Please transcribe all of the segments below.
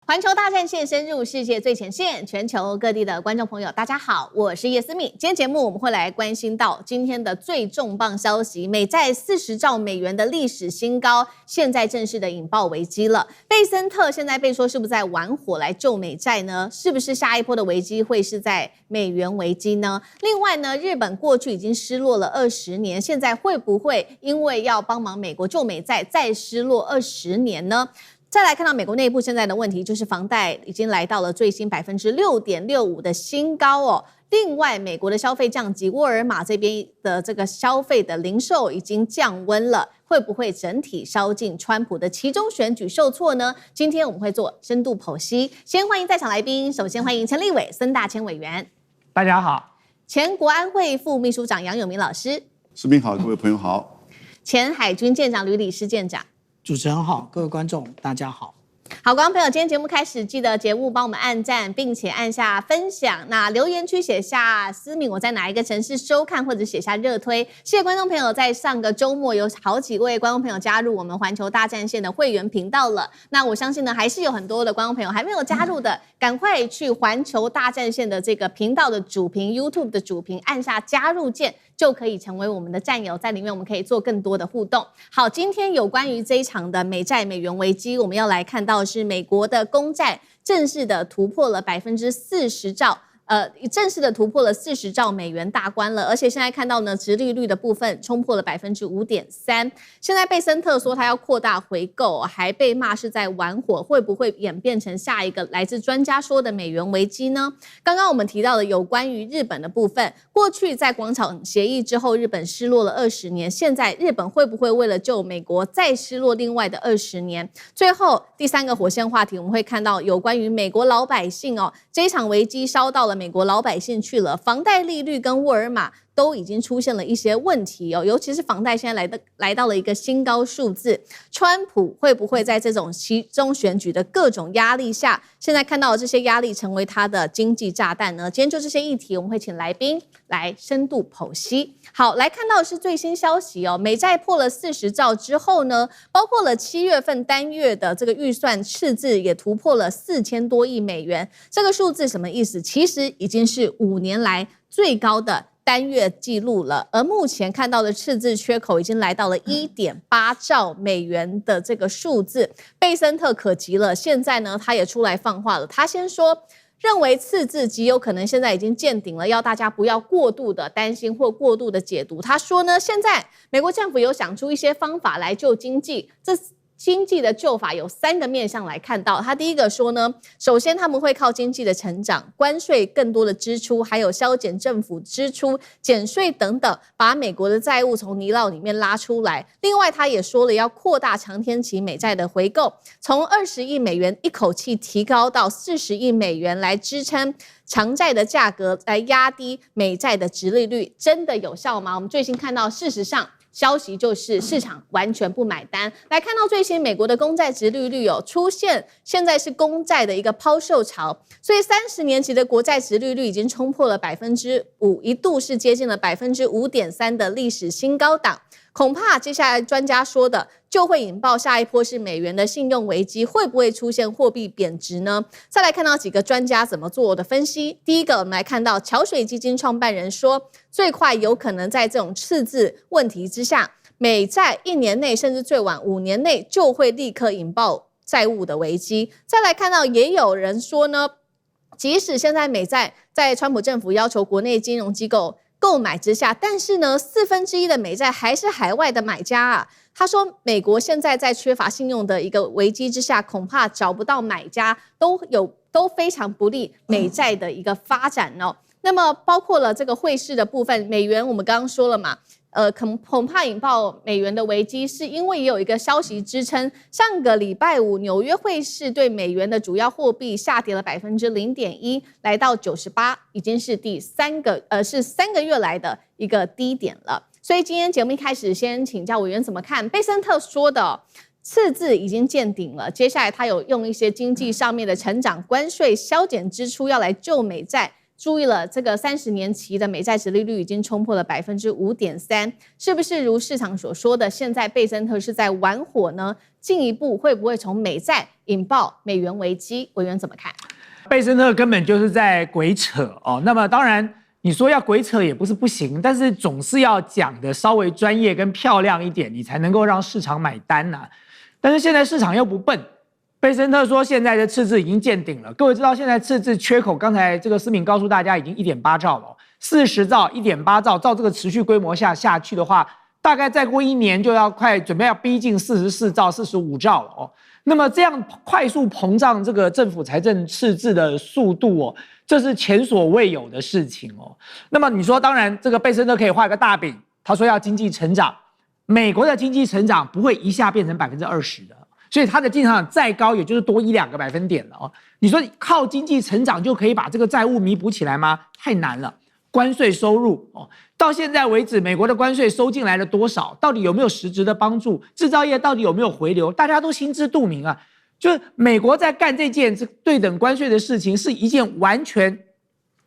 環球大戰線深入世界最前線，全球各地的觀眾朋友，大家好，我是葉思敏。今天節目我們會來關心到今天的最重磅消息，美債40兆美元的歷史新高，現在正式的引爆危機了。貝森特現在被說是不是在玩火來救美債呢？是不是下一波的危機會是在美元危機呢？另外呢，日本過去已經失落了20年，現在會不會因為要幫忙美國救美債，再失落20年呢？再來看到美國內部現在的問題，就是房貸已經來到了最新6.65%的新高哦。另外，美國的消費降級，沃爾瑪這邊的這個消費的零售已經降溫了，會不會整體燒進川普的期中選舉受挫呢？今天我們會做深度剖析。先歡迎在場來賓，首先歡迎前立委孫大千委員，大家好；前國安會副秘書長楊永明老師，士兵好，各位朋友好；前海軍艦長呂禮詩艦長。主持人好，各位觀眾大家好。好，觀眾朋友，今天節目開始，記得節目幫我們按讚，並且按下分享。那留言區寫下思敏我在哪一個城市收看，或者寫下熱推。謝謝觀眾朋友，在上個週末有好幾位觀眾朋友加入我們環球大戰線的會員頻道了。那我相信呢，還是有很多的觀眾朋友還沒有加入的，趕快去環球大戰線的這個頻道的主頻 YouTube 的主頻按下加入鍵，就可以成為我們的戰友，在裡面我們可以做更多的互動。好，今天有關於這一場的美債美元危機，我們要來看到是美國的公債正式的突破了40兆。正式的突破了40兆美元大關了，而且現在看到呢，殖利率的部分衝破了5.3%。現在貝森特說他要擴大回購，還被罵是在玩火，會不會演變成下一個來自專家說的美元危機呢？剛剛我們提到的有關於日本的部分，過去在廣場協議之後，日本失落了20年，現在日本會不會為了救美國再失落另外的20年？最後第三個火線話題，我們會看到有關於美國老百姓哦，這一場危機燒到了美國老百姓去了，房貸利率跟沃爾瑪都已經出現了一些問題哦，尤其是房貸現在來到了一個新高數字。川普會不會在這種期中選舉的各種壓力下，現在看到的這些壓力成為他的經濟炸彈呢？今天就這些議題，我們會請來賓來深度剖析。好，來看到的是最新消息哦，美債破了40兆之後呢，包括了7月份單月的這個預算赤字也突破了4000多億美元。這個數字什麼意思？其實已經是5年來最高的單月記錄了，而目前看到的赤字缺口已經來到了1.8兆美元的這個數字。貝森特可急了，現在呢，他也出來放話了，他先說，認為赤字極有可能現在已經見頂了，要大家不要過度的擔心或過度的解讀。他說呢，現在美國政府有想出一些方法來救經濟，這經濟的救法有3個面向來看到。他第一個說呢，首先他們會靠經濟的成長、關稅更多的支出，還有削減政府支出、減稅等等，把美國的債務從泥淖裡面拉出來。另外，他也說了要擴大長天期美債的回購，從20億美元一口氣提高到40億美元來支撐長債的價格，來壓低美債的殖利率，真的有效嗎？我們最新看到，事實上消息就是市場完全不買單。來看到最新美國的公債殖利率有出現，現在是公債的一個拋售潮，所以30年期的國債殖利率已經衝破了5%，一度是接近了5.3%的歷史新高檔。恐怕接下來專家說的就會引爆下一波是美元的信用危機，會不會出現貨幣貶值呢？再來看到幾個專家怎麼做的分析。第一個，我們來看到橋水基金創辦人說，最快有可能在這種赤字問題之下，美債1年內甚至最晚5年內就會立刻引爆債務的危機。再來看到也有人說呢，即使現在美債在川普政府要求國內金融機構購買之下，但是呢，1/4的美債還是海外的買家啊。他說，美國現在在缺乏信用的一個危機之下，恐怕找不到買家，都非常不利美債的一個發展哦。那麼包括了這個匯市的部分，美元我們剛剛說了嘛，恐怕引爆美元的危機，是因為也有一個消息支撐。上個禮拜五，紐約匯市對美元的主要貨幣下跌了0.1%，來到98，已經是3個月來的一個低點了。所以今天節目一開始，先請教委員怎麼看貝森特說的赤字已經見頂了，接下來他有用一些經濟上面的成長、關稅、削減支出要來救美債。注意了，這個30年期的美債殖利率已經衝破了5.3%，是不是如市場所說的，現在貝森特是在玩火呢？進一步會不會從美債引爆美元危機？委員怎麼看？貝森特根本就是在鬼扯哦。那麼當然，你說要鬼扯也不是不行，但是總是要講的稍微專業跟漂亮一點，你才能夠讓市场買單啊。但是現在市場又不笨，貝森特說現在的赤字已經見頂了。各位知道現在赤字缺口，剛才這個思敏告訴大家已經 1.8 兆了，40兆 1.8 兆，照這個持續規模下去的話，大概再過1年就要準備要逼近44兆45兆了哦。那麼這樣快速膨脹這個政府財政赤字的速度哦，這是前所未有的事情哦。那麼你說，當然這個貝森特可以畫一個大餅，他說要經濟成長，美國的經濟成長不會一下變成20%的，所以它的經濟成長再高，也就是多1-2個百分點了哦。你說靠經濟成長就可以把這個債務彌補起來嗎？太難了。關稅收入哦，到現在為止，美國的關稅收進來了多少？到底有沒有實質的幫助？製造業到底有沒有回流？大家都心知肚明啊。就是美國在幹這件對等關稅的事情，是一件完全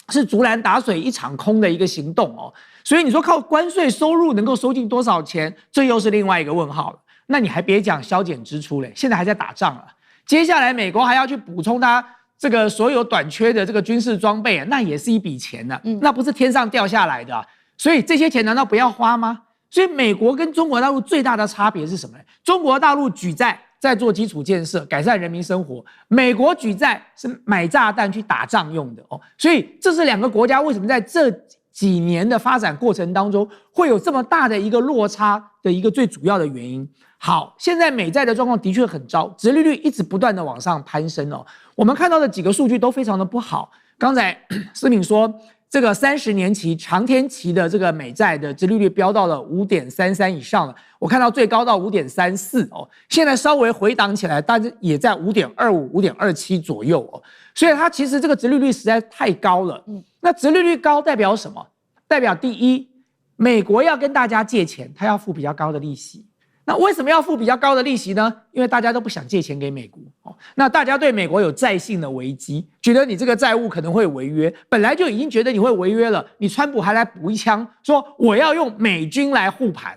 是竹籃打水一場空的一個行動哦。所以你說靠關稅收入能夠收進多少錢，這又是另外一個問號了。那你還別講削減支出嘞，現在還在打仗了。接下來美國還要去補充它這個所有短缺的這個軍事裝備，那也是一筆錢呢，那不是天上掉下來的啊。所以這些錢難道不要花嗎？所以美國跟中國大陸最大的差別是什麼呢？中國大陸舉債在做基礎建設，改善人民生活；美國舉債是買炸彈去打仗用的哦。所以這是兩個國家為什麼在這幾年的發展過程當中會有這麼大的一個落差的一個最主要的原因。好，現在美債的狀況的確很糟，殖利率一直不斷的往上攀升哦。我們看到的幾個數據都非常的不好。剛才思敏說，這個30年期長天期的這個美債的殖利率飆到了 5.33 以上了，我看到最高到 5.34 哦，現在稍微回檔起來，但是也在 5.25 5.27 左右哦。所以它其實這個殖利率實在太高了。那殖利率高代表什麼？代表第一，美國要跟大家借錢，它要付比較高的利息。那為什麼要付比較高的利息呢？因為大家都不想借錢給美國哦。那大家对美國有債信的危機，覺得你這個債務可能會違約，本來就已經覺得你會違約了，你川普還來補一槍，說我要用美軍來護盤。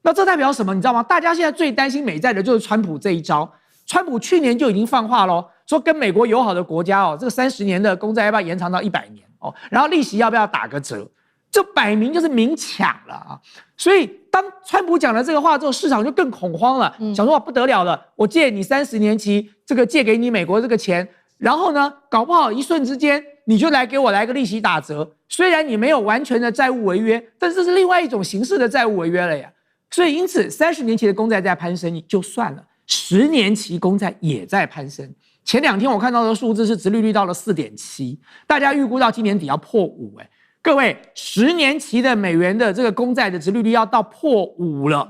那這代表什麼？你知道嗎？大家現在最擔心美債的就是川普這一招。川普去年就已經放話咯，說跟美國友好的國家哦，這個30年的公債要不要延長到100年哦？然後利息要不要打個折？這擺明就是明搶了啊！所以當川普講了這個話之後，市場就更恐慌了，想說不得了了，我借你30年期，這個借給你美國這個錢，然後呢，搞不好一瞬之間你就給我來個利息打折。雖然你沒有完全的債務違約，但是這是另外一種形式的債務違約了呀。所以因此30年期的公債在攀升就算了，10年期公債也在攀升。前2天我看到的數字是殖利率到了 4.7， 大家預估到今年底要破5各位，10年期的美元的這個公債的殖利率要到破5了，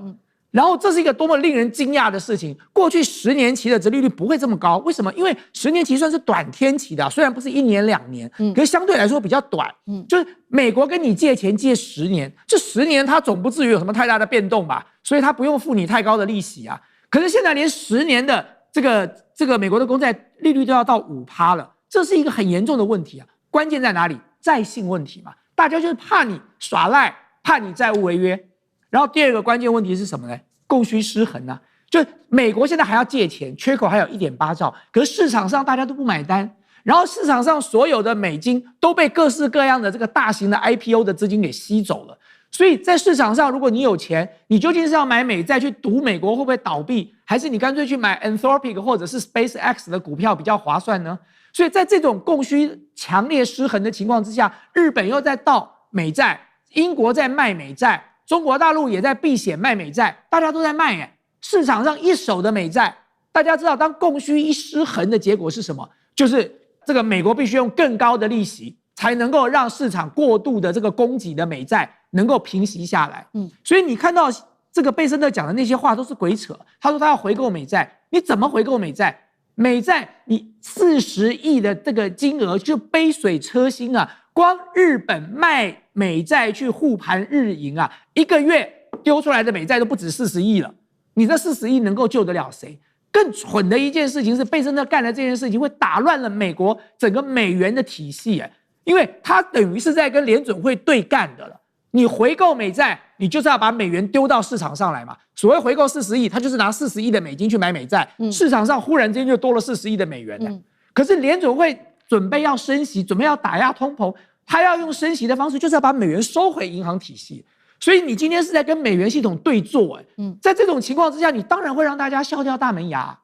然後這是一個多麼令人驚訝的事情。過去10年期的殖利率不會這麼高，為什麼？因為10年期算是短天期的，雖然不是1年2年，可是相對來說比較短。就是美國跟你借錢借10年，這10年它總不至於有什麼太大的變動吧，所以它不用付你太高的利息啊。可是現在連10年的這個美國的公債利率都要到5%了，這是一個很嚴重的問題啊。關鍵在哪裡？債信問題嘛。大家就是怕你耍賴，怕你債務違約。然後第二個關鍵問題是什麼呢？供需失衡啊！就美國現在還要借錢，缺口還有 1.8 兆，可是市場上大家都不買單，然後市場上所有的美金都被各式各樣的這個大型的 IPO 的資金給吸走了。所以在市場上，如果你有錢，你究竟是要買美債去賭美國會不會倒閉，還是你乾脆去買 Anthropic 或者是 SpaceX 的股票比較划算呢？所以在這種供需強烈失衡的情況之下，日本又在倒美債，英國在賣美債，中國大陸也在避險賣美債，大家都在賣市場上一手的美債。大家知道，當供需一失衡的結果是什麼？就是這個美國必須用更高的利息，才能夠讓市場過度的這個供給的美債能夠平息下來。所以你看到這個貝森特講的那些話都是鬼扯。他說他要回購美債，你怎麼回購美債？美債你40億的這個金額就杯水車薪啊！光日本賣美債去護盤日銀啊，一個月丟出來的美債都不止40億了。你這40億能夠救得了誰？更蠢的一件事情是，貝森特幹的這件事情會打亂了美國整個美元的體系因為他等於是在跟聯準會對幹的了。你回購美債，你就是要把美元丟到市場上來嘛。所謂回購40億，他就是拿40億的美金去買美債，市場上忽然之間就多了40億的美元了。可是聯準會準備要升息，準備要打壓通膨，他要用升息的方式，就是要把美元收回銀行體系。所以你今天是在跟美元系統對坐，在這種情況之下，你當然會讓大家笑掉大門牙。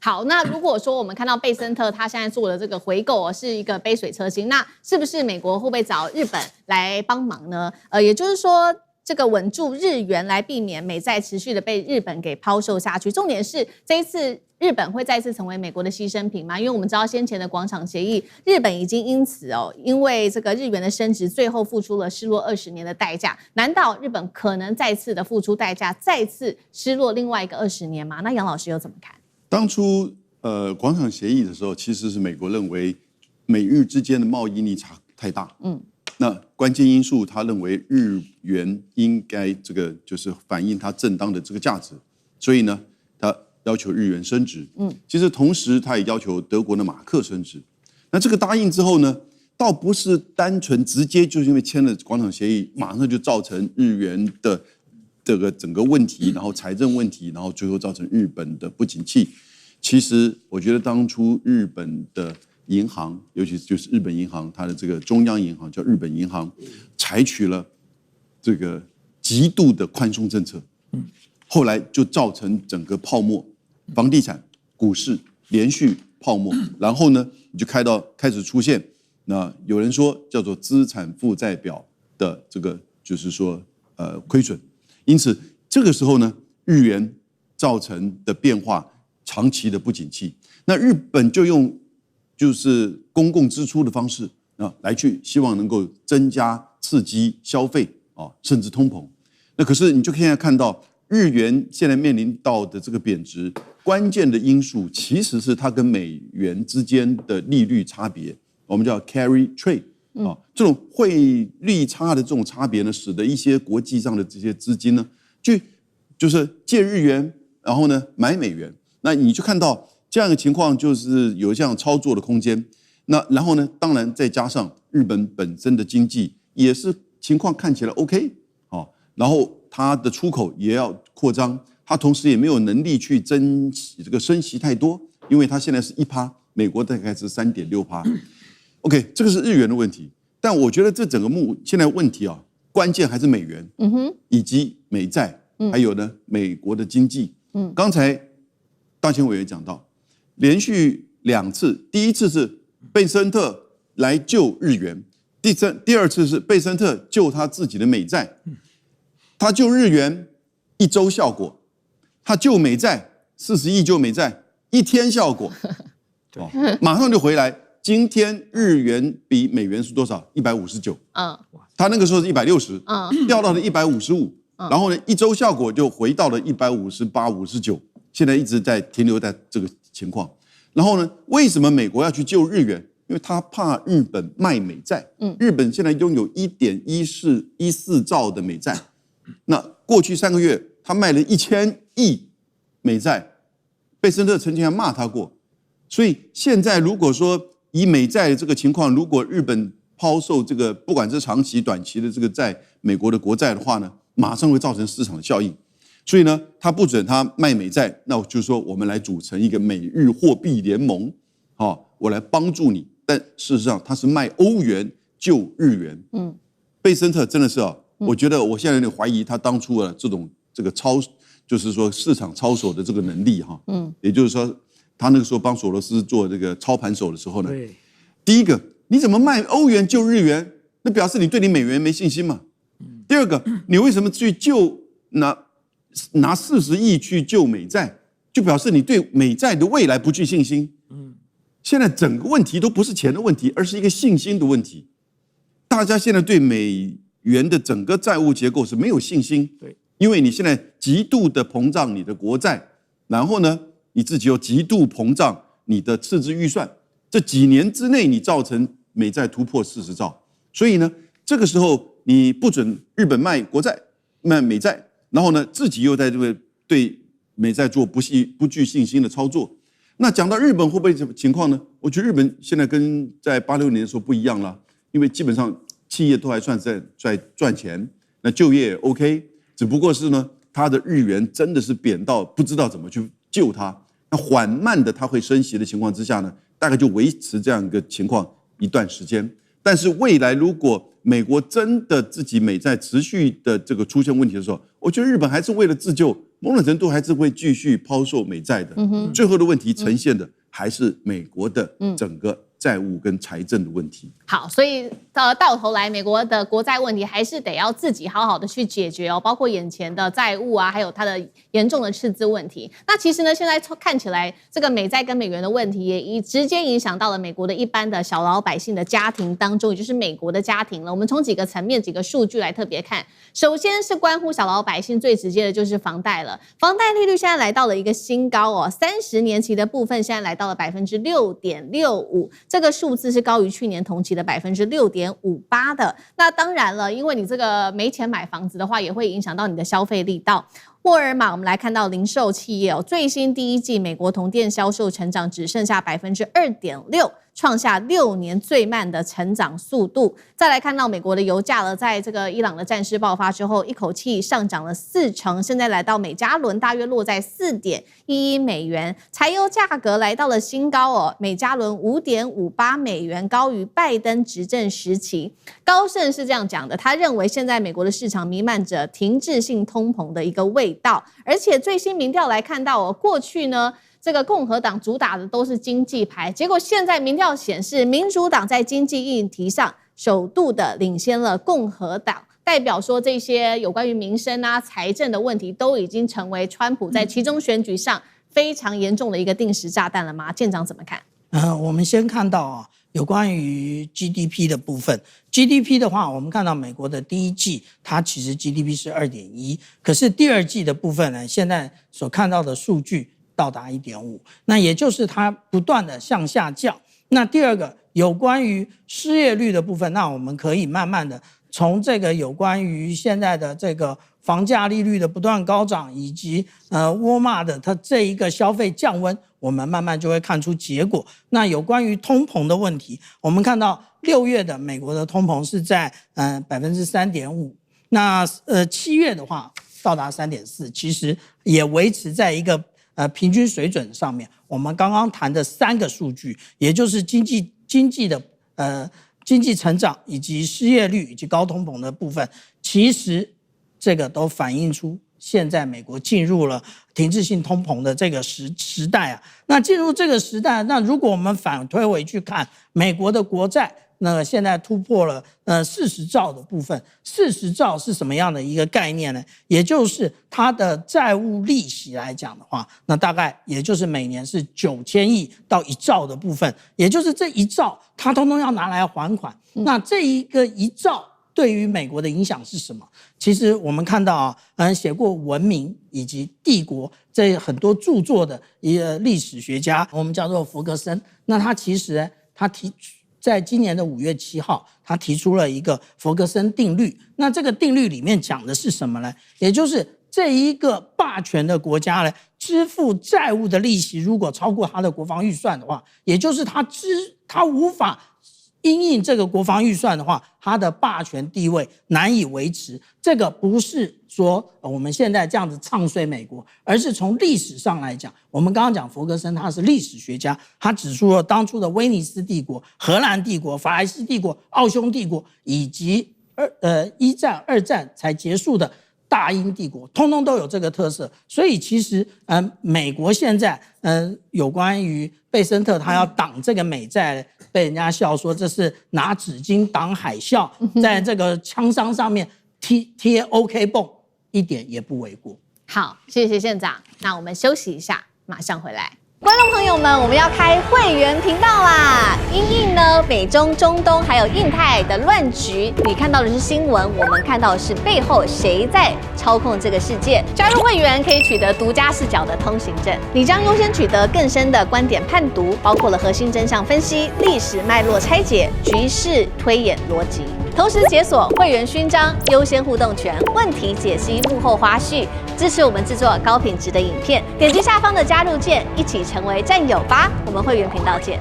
好，那如果說我們看到貝森特他現在做的這個回購是一個杯水車薪，那是不是美國會不會找日本來幫忙呢？也就是說，這個穩住日元來避免美債持續的被日本給拋售下去。重點是這一次日本會再次成為美國的犧牲品嗎？因為我們知道先前的廣場協議，日本已經因此因為這個日元的升值，最後付出了失落20年的代價。難道日本可能再次的付出代價，再次失落另外一個20年嗎？那楊老師又怎麼看？當初廣場協議的時候，其實是美國認為美日之間的貿易逆差太大，那關鍵因素他認為日元應該這個就是反映它正當的這個價值，所以呢，他要求日元升值，其實同時他也要求德國的馬克升值。那這個答應之後呢，倒不是單純直接就是因為簽了廣場協議，馬上就造成日元的這個整個問題，然後財政問題，然後最後造成日本的不景氣。其實我覺得當初日本的銀行，尤其就是日本銀行，它的這個中央銀行叫日本銀行，採取了這個極度的寬鬆政策，後來就造成整個泡沫，房地產、股市連續泡沫，然後呢，你就開始出現，那有人說叫做資產負債表的這個就是說虧損，因此這個時候呢，日元造成的變化長期的不景氣，那日本就用就是公共支出的方式來去希望能夠增加刺激消費甚至通膨。那可是你就现在看到日元現在面臨到的這個貶值，關鍵的因素其實是它跟美元之間的利率差別，我們叫 carry trade 這種匯率差的這種差別呢，使得一些國際上的這些資金呢，就是借日元，然後呢買美元。那你就看到這樣的情況，就是有這樣操作的空間。那然後呢，當然再加上日本本身的經濟也是情況看起來 OK 然後它的出口也要擴張，它同時也沒有能力去这個升息太多，因為它現在是1%，美國大概是3.6%。OK， 這個是日元的問題，但我覺得這整個現在問題關鍵還是美元，以及美債，還有呢美國的經濟。剛才大前委員講到，連續2次，第一次是貝森特來救日元，第二次是貝森特救他自己的美債。他救日元1周效果，他救美債40億救美債1天效果，馬上就回來。今天日元比美元是多少？159。他那個時候是160，掉到了155，然後呢1周效果就回到了158、59，現在一直在停留在這個情況。然後呢，為什麼美國要去救日元？因為他怕日本賣美債。日本現在擁有1.14兆的美債。那過去3個月，他賣了1000億美債，貝森特曾經還罵他過。所以現在如果說以美債的這個情況，如果日本拋售這個不管是長期、短期的這個債，美國的國債的話呢，馬上會造成市場的效應。所以呢，他不准他賣美債，那我就說我們來組成一個美日貨幣聯盟，我來幫助你。但事實上，他是賣歐元救日元。貝森特真的是我覺得我現在有點懷疑他當初這個就是說市場操守的這個能力也就是說他那個時候幫索羅斯做這個操盤手的時候呢，第一個你怎麼賣歐元救日元？那表示你對你美元沒信心嘛。第二個，你為什麼去拿40億去救美債，就表示你對美債的未來不具信心。現在整個問題都不是錢的問題，而是一個信心的問題。大家現在對美元的整個債務結構是沒有信心，因為你現在極度的膨脹你的國債，然後呢，你自己又極度膨脹你的赤字預算，這幾年之內你造成美債突破40兆，所以呢，這個時候你不准日本賣國債、賣美債，然後呢，自己又在這個對美債做不具信心的操作。那講到日本會不會什麼情況呢？我覺得日本現在跟在86年的時候不一樣了，因為基本上企業都還算在賺錢，那就業也 OK， 只不過是呢，它的日元真的是貶到不知道怎麼去救它。那緩慢的它會升息的情況之下呢，大概就維持這樣一個情況一段時間。但是未來如果美國真的自己美債持續的這個出現問題的時候，我覺得日本還是為了自救，某種程度還是會繼續拋售美債的。最後的問題呈現的還是美國的整個債務跟財政的問題。好，所以到頭來，美國的國債問題還是得要自己好好的去解決哦，包括眼前的債務啊，還有它的嚴重的赤字問題。那其實呢，現在看起來這個美債跟美元的問題也直接影響到了美國的一般的小老百姓的家庭當中，也就是美國的家庭了。我們從幾個層面、幾個數據來特別看。首先是關乎小老百姓最直接的就是房貸了，房貸利率現在來到了一個新高哦，30年期的部分現在來到了6.65%，這個數字是高於去年同期的6.58%的。那當然了，因為你這個沒錢買房子的話，也會影響到你的消費力道。沃爾瑪，我們來看到零售企業哦，最新第一季美國同店銷售成長只剩下2.6%，創下6年最慢的成長速度。再來看到美國的油價了，在這個伊朗的戰事爆發之後，一口氣上漲了40%，現在來到每加侖大約落在4.11美元。柴油價格來到了新高哦，每加侖5.58美元，高於拜登執政時期。高盛是這樣講的，他認為現在美國的市場彌漫着停滯性通膨的一個味道，而且最新民調來看到哦，過去呢，這個共和黨主打的都是經濟牌，結果現在民調顯示，民主黨在經濟議題上首度的領先了共和黨，代表說這些有關於民生啊、財政的問題都已經成為川普在期中選舉上非常嚴重的一個定時炸彈了嗎？艦長怎麼看？我們先看到啊，有關於 GDP 的部分。GDP 的話，我們看到美國的第一季，它其實 GDP 是2.1，可是第二季的部分呢，現在所看到的數據到達1.5，那也就是它不斷的向下降。那第二個有關於失業率的部分，那我們可以慢慢的從這個有關於現在的這個房價利率的不斷高漲，以及沃爾瑪的它這一個消費降溫，我們慢慢就會看出結果。那有關於通膨的問題，我們看到6月的美国的通膨是在3.5%，那7月的話到達3.4%，其實也維持在一個平均水準上面。我們剛剛談的3個數據，也就是經濟的經濟成長以及失業率以及高通膨的部分，其實這個都反映出現在美國進入了停滯性通膨的這個時代啊。那進入這個時代，那如果我們反推回去看美國的國債，那現在突破了40兆的部分。40兆是什麼樣的一個概念呢？也就是它的債務利息來講的話，那大概也就是每年是9000億到1兆的部分，也就是這1兆它通通要拿來還款。那這一個1兆對於美國的影響是什麼？其實我們看到啊，寫過《文明》以及《帝國》這很多著作的一個歷史學家，我們叫做弗格森。那他其實呢，在今年的5月7號，他提出了一個弗格森定律。那這個定律裡面講的是什麼呢？也就是這一個霸權的國家呢，支付債務的利息如果超過他的國防預算的話，也就是他無法因應這個國防預算的話，他的霸權地位難以維持。這個不是說我們現在這樣子唱衰美國，而是從歷史上來講，我們剛剛講弗格森他是歷史學家，他指出了當初的威尼斯帝國、荷蘭帝國、法蘭西帝國、奧匈帝國，以及一戰、二戰才結束的大英帝國，通通都有這個特色。所以其實美國現在有關於貝森特他要擋這個美債，被人家笑說這是拿紙巾擋海嘯，在這個槍傷上面貼 OK 繃，一點也不為過。好，謝謝艦長。那我們休息一下，馬上回來。觀眾朋友們，我們要開會員頻道啦！因應呢美中、中東還有印太的亂局，你看到的是新聞，我們看到的是背後誰在操控這個世界。加入會員可以取得獨家視角的通行證，你將優先取得更深的觀點判讀，包括了核心真相分析、歷史脈絡拆解、局勢推演邏輯。同時解鎖會員勳章、優先互動權、問題解析、幕後花絮，支持我們制作高品質的影片。點擊下方的加入鍵，一起成為戰友吧！我們會員頻道見。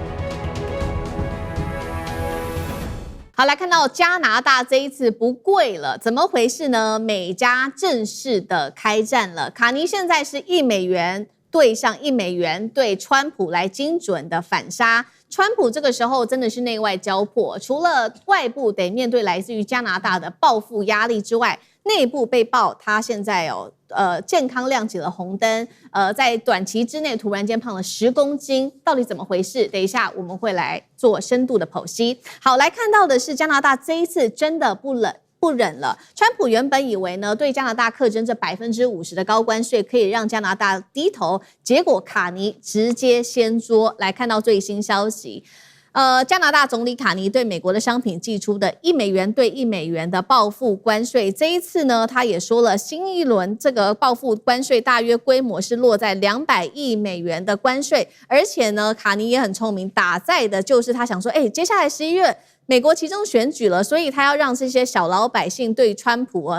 好，來看到加拿大這一次不貴了，怎麼回事呢？美加正式的開戰了，卡尼現在是$1對上$1對川普來精準的反殺。川普這個時候真的是內外交迫，除了外部得面對來自於加拿大的報復壓力之外，內部被爆他現在健康亮起了紅燈，在短期之內突然間胖了10公斤，到底怎麼回事？等一下我們會來做深度的剖析。好，來看到的是加拿大這一次真的不忍了。川普原本以為呢，對加拿大課徵這50%的高關稅可以讓加拿大低頭，結果卡尼直接掀桌。來看到最新消息。加拿大總理卡尼對美國的商品寄出的$1對$1的報復關稅，這一次呢，他也說了，新一輪這個報復關稅大約規模是落在$200億的關稅，而且呢，卡尼也很聰明，打在的就是他想說，接下來11月美國期中選舉了，所以他要讓這些小老百姓對川普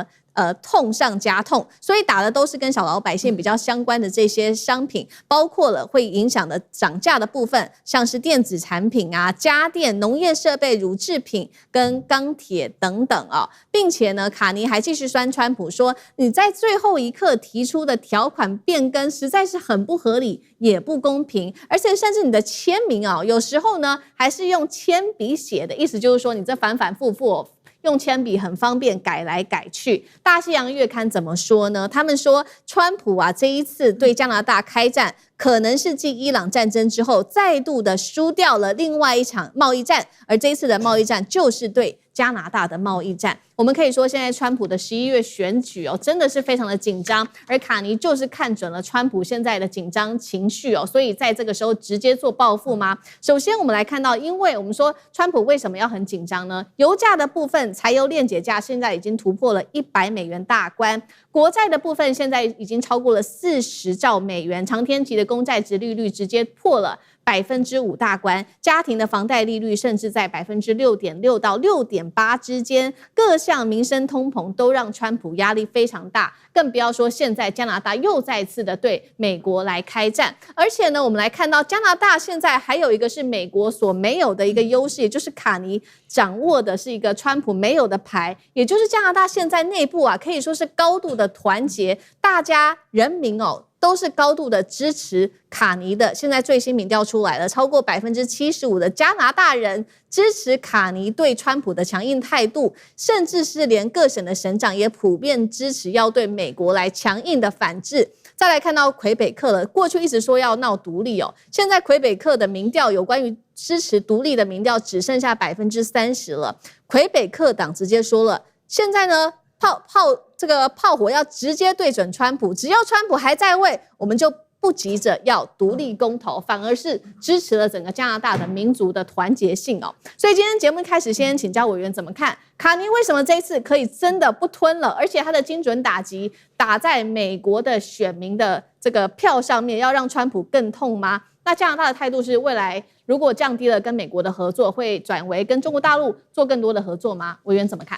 痛上加痛，所以打的都是跟小老百姓比較相關的這些商品，包括了會影響的漲價的部分，像是電子產品啊、家電、農業設備、乳製品跟鋼鐵等等啊，並且呢，卡尼還繼續酸川普說，你在最後一刻提出的條款變更實在是很不合理，也不公平，而且甚至你的簽名啊，有時候呢還是用鉛筆寫的，意思就是說你這反反复复用鉛筆很方便改來改去。大西洋月刊怎麼說呢？他們說，川普啊這一次對加拿大開戰，可能是繼伊朗戰爭之後再度的輸掉了另外一場貿易戰，而這一次的貿易戰就是對加拿大的貿易戰。我們可以說，現在川普的11月選舉真的是非常的緊張，而卡尼就是看準了川普現在的緊張情緒所以在這個時候直接做報復嗎？首先我們來看到，因為我們說川普為什麼要很緊張呢？油價的部分，柴油鏈接價現在已經突破了$100大關，國債的部分現在已經超過了40兆美元，長天期的公債殖利率直接破了5%大關，家庭的房貸利率甚至在6.6%到6.8%之間，各項民生通膨都讓川普壓力非常大，更不要說現在加拿大又再次的對美國來開戰，而且呢，我們來看到加拿大現在還有一個是美國所沒有的一個優勢，也就是卡尼掌握的是一個川普沒有的牌，也就是加拿大現在內部可以說是高度的團結，大家人民都是高度的支持卡尼的。現在最新民調出來了，超過75%的加拿大人支持卡尼對川普的強硬態度，甚至是連各省的省長也普遍支持要對美國來強硬的反制。再來看到魁北克了，過去一直說要鬧獨立現在魁北克的民調有關於支持獨立的民調只剩下30%了。魁北克黨直接說了，現在呢這個炮火要直接對準川普，只要川普還在位，我們就不急着要獨立公投，反而是支持了整個加拿大的民族的團結性所以今天節目一開始，先請教委員怎麼看卡尼為什麼這一次可以真的不吞了，而且他的精準打擊打在美國的選民的這個票上面，要讓川普更痛嗎？那加拿大的態度是未來如果降低了跟美國的合作，會轉為跟中國大陸做更多的合作嗎？委員怎麼看？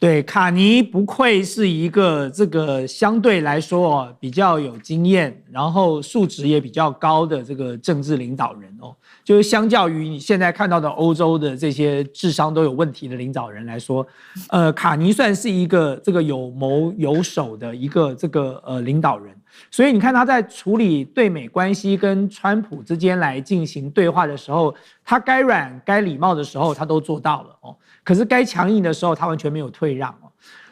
對，卡尼不愧是一個這個相對來說比較有經驗，然後素質也比較高的這個政治領導人就是相較於你現在看到的歐洲的這些智商都有問題的領導人來說，卡尼算是一個這個有謀有守的一個這個領導人，所以你看他在處理對美關係跟川普之間來進行對話的時候，他該軟該禮貌的時候他都做到了可是該強硬的時候，他完全沒有退讓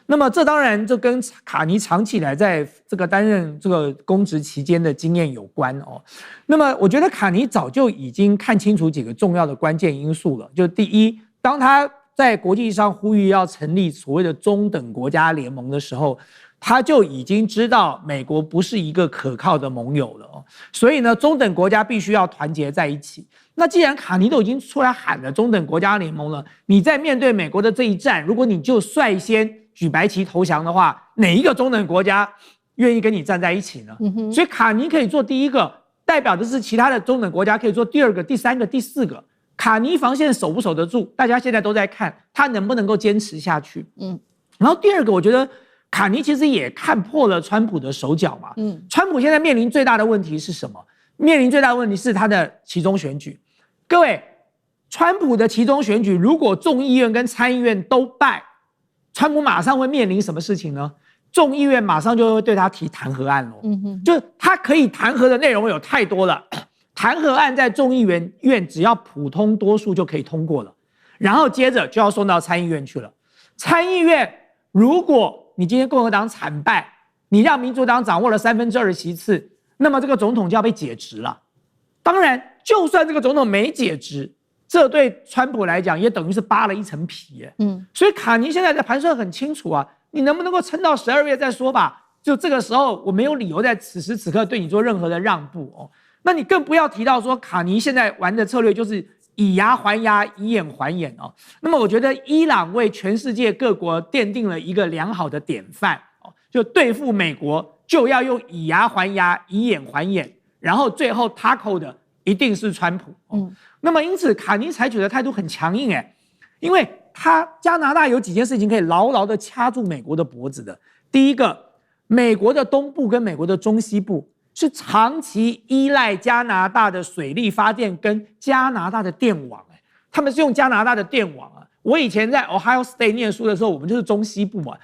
那麼這當然就跟卡尼長期以來在這個擔任這個公職期間的經驗有關那麼我覺得卡尼早就已經看清楚幾個重要的關鍵因素了。就第一，當他在國際上呼籲要成立所謂的中等國家聯盟的時候，他就已經知道美國不是一個可靠的盟友了所以呢，中等國家必須要團結在一起。那既然卡尼都已經出來喊了中等国家聯盟了，你在面對美國的這一戰，如果你就率先舉白旗投降的話，哪一個中等國家願意跟你站在一起呢？所以卡尼可以做第一個，代表的是其他的中等國家可以做第二個、第三個、第四個。卡尼防線守不守得住，大家現在都在看他能不能夠堅持下去。然后第二個，我覺得卡尼其實也看破了川普的手腳嘛。川普現在面臨最大的問題是什麼？面臨最大的問題是他的期中選舉。各位，川普的期中選舉如果眾議院跟參議院都敗，川普馬上會面臨什麼事情呢？眾議院馬上就會對他提彈劾案咯。就是他可以彈劾的內容有太多了，彈劾案在眾議院只要普通多數就可以通過了，然後接着就要送到參議院去了。參議院如果你今天共和黨慘敗，你讓民主黨掌握了2/3席次，那麼這個總統就要被解職了。當然，就算這個總統沒解職，這對川普來講也等於是扒了一層皮。所以卡尼現在的盤算很清楚啊，你能不能夠撐到12月再說吧？就這個時候，我沒有理由在此時此刻對你做任何的讓步哦。那你更不要提到说卡尼現在玩的策略就是以牙還牙，以眼還眼哦。那麼我覺得伊朗為全世界各國奠定了一個良好的典範哦，就對付美國就要用以牙還牙，以眼還眼，然後最後tackle的一定是川普。那麼因此卡尼採取的態度很強硬因為加拿大有幾件事情可以牢牢的掐住美國的脖子的。第一個，美國的東部跟美國的中西部是長期依賴加拿大的水力發電跟加拿大的電網他們是用加拿大的電網我以前在 Ohio State 念書的時候，我們就是中西部嘛。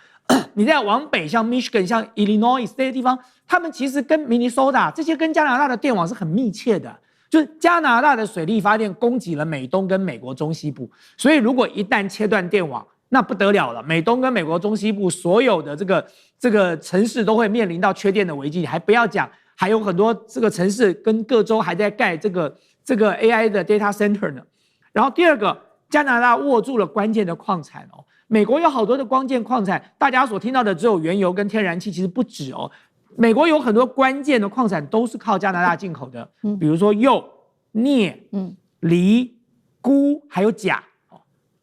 你再往北，像 Michigan、像 Illinois 這些地方，他們其實跟 Minnesota 這些跟加拿大的電網是很密切的。就是加拿大的水力發電供給了美東跟美國中西部，所以如果一旦切斷電網，那不得了了。美東跟美國中西部所有的這個城市都會面臨到缺電的危機，還不要講，還有很多這個城市跟各州還在蓋這個 AI 的 data center 呢。然後第二個，加拿大握住了關鍵的礦產美國有好多的關鍵礦產，大家所聽到的只有原油跟天然氣，其實不止美國有很多關鍵的礦產都是靠加拿大進口的，比如說鈾、鎳、鋰、鈷，還有鉀。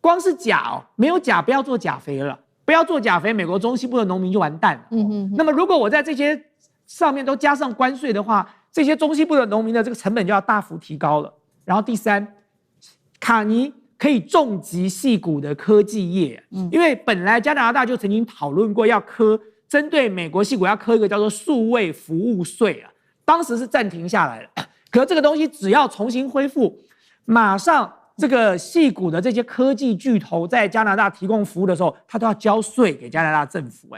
光是鉀沒有鉀不要做鉀肥了，不要做鉀肥，美國中西部的農民就完蛋了。那麼如果我在這些上面都加上關稅的話，這些中西部的農民的這個成本就要大幅提高了。然後第三，卡尼可以重擊矽谷的科技業，因為本來加拿大就曾經討論過要針對美國矽谷要課一個叫做數位服務稅當時是暫停下來了。可是這個東西只要重新恢復，馬上這個矽谷的這些科技巨頭在加拿大提供服務的時候，他都要交稅給加拿大政府。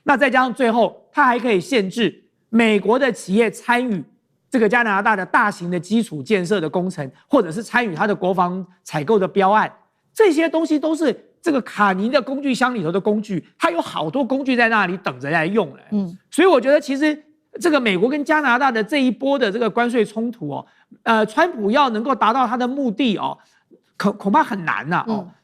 那再加上最後，他還可以限制美國的企業參與這個加拿大的大型的基礎建設的工程，或者是參與他的國防採購的標案，這些東西都是這個卡尼的工具箱裡頭的工具，他有好多工具在那裡等着來用所以我覺得其實這個美國跟加拿大的這一波的这個關稅衝突川普要能夠達到他的目的恐怕很難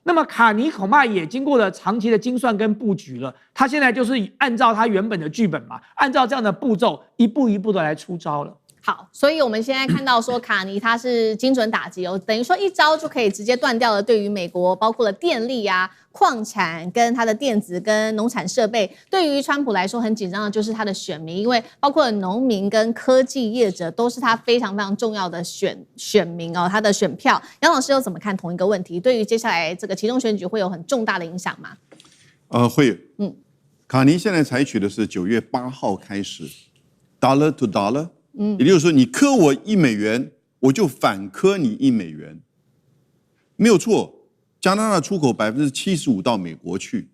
那麼卡尼恐怕也經過了長期的精算跟布局了，他現在就是按照他原本的劇本嘛，按照這樣的步驟一步一步的來出招了。好，所以我們現在看到說卡尼他是精準打擊等於說一招就可以直接斷掉了對於美國包括了電力礦產跟它的電子跟農產設備，對於川普來說很緊張的就是他的選民，因為包括農民跟科技業者都是他非常非常重要的選民他的選票。楊老師又怎麼看同一個問題？對於接下來這個期中選舉會有很重大的影響嗎？會。卡尼現在採取的是9月8號開始 ，dollar to dollar。也就是說，你課我1美元，我就反課你1美元，沒有錯。加拿大出口75%到美國去，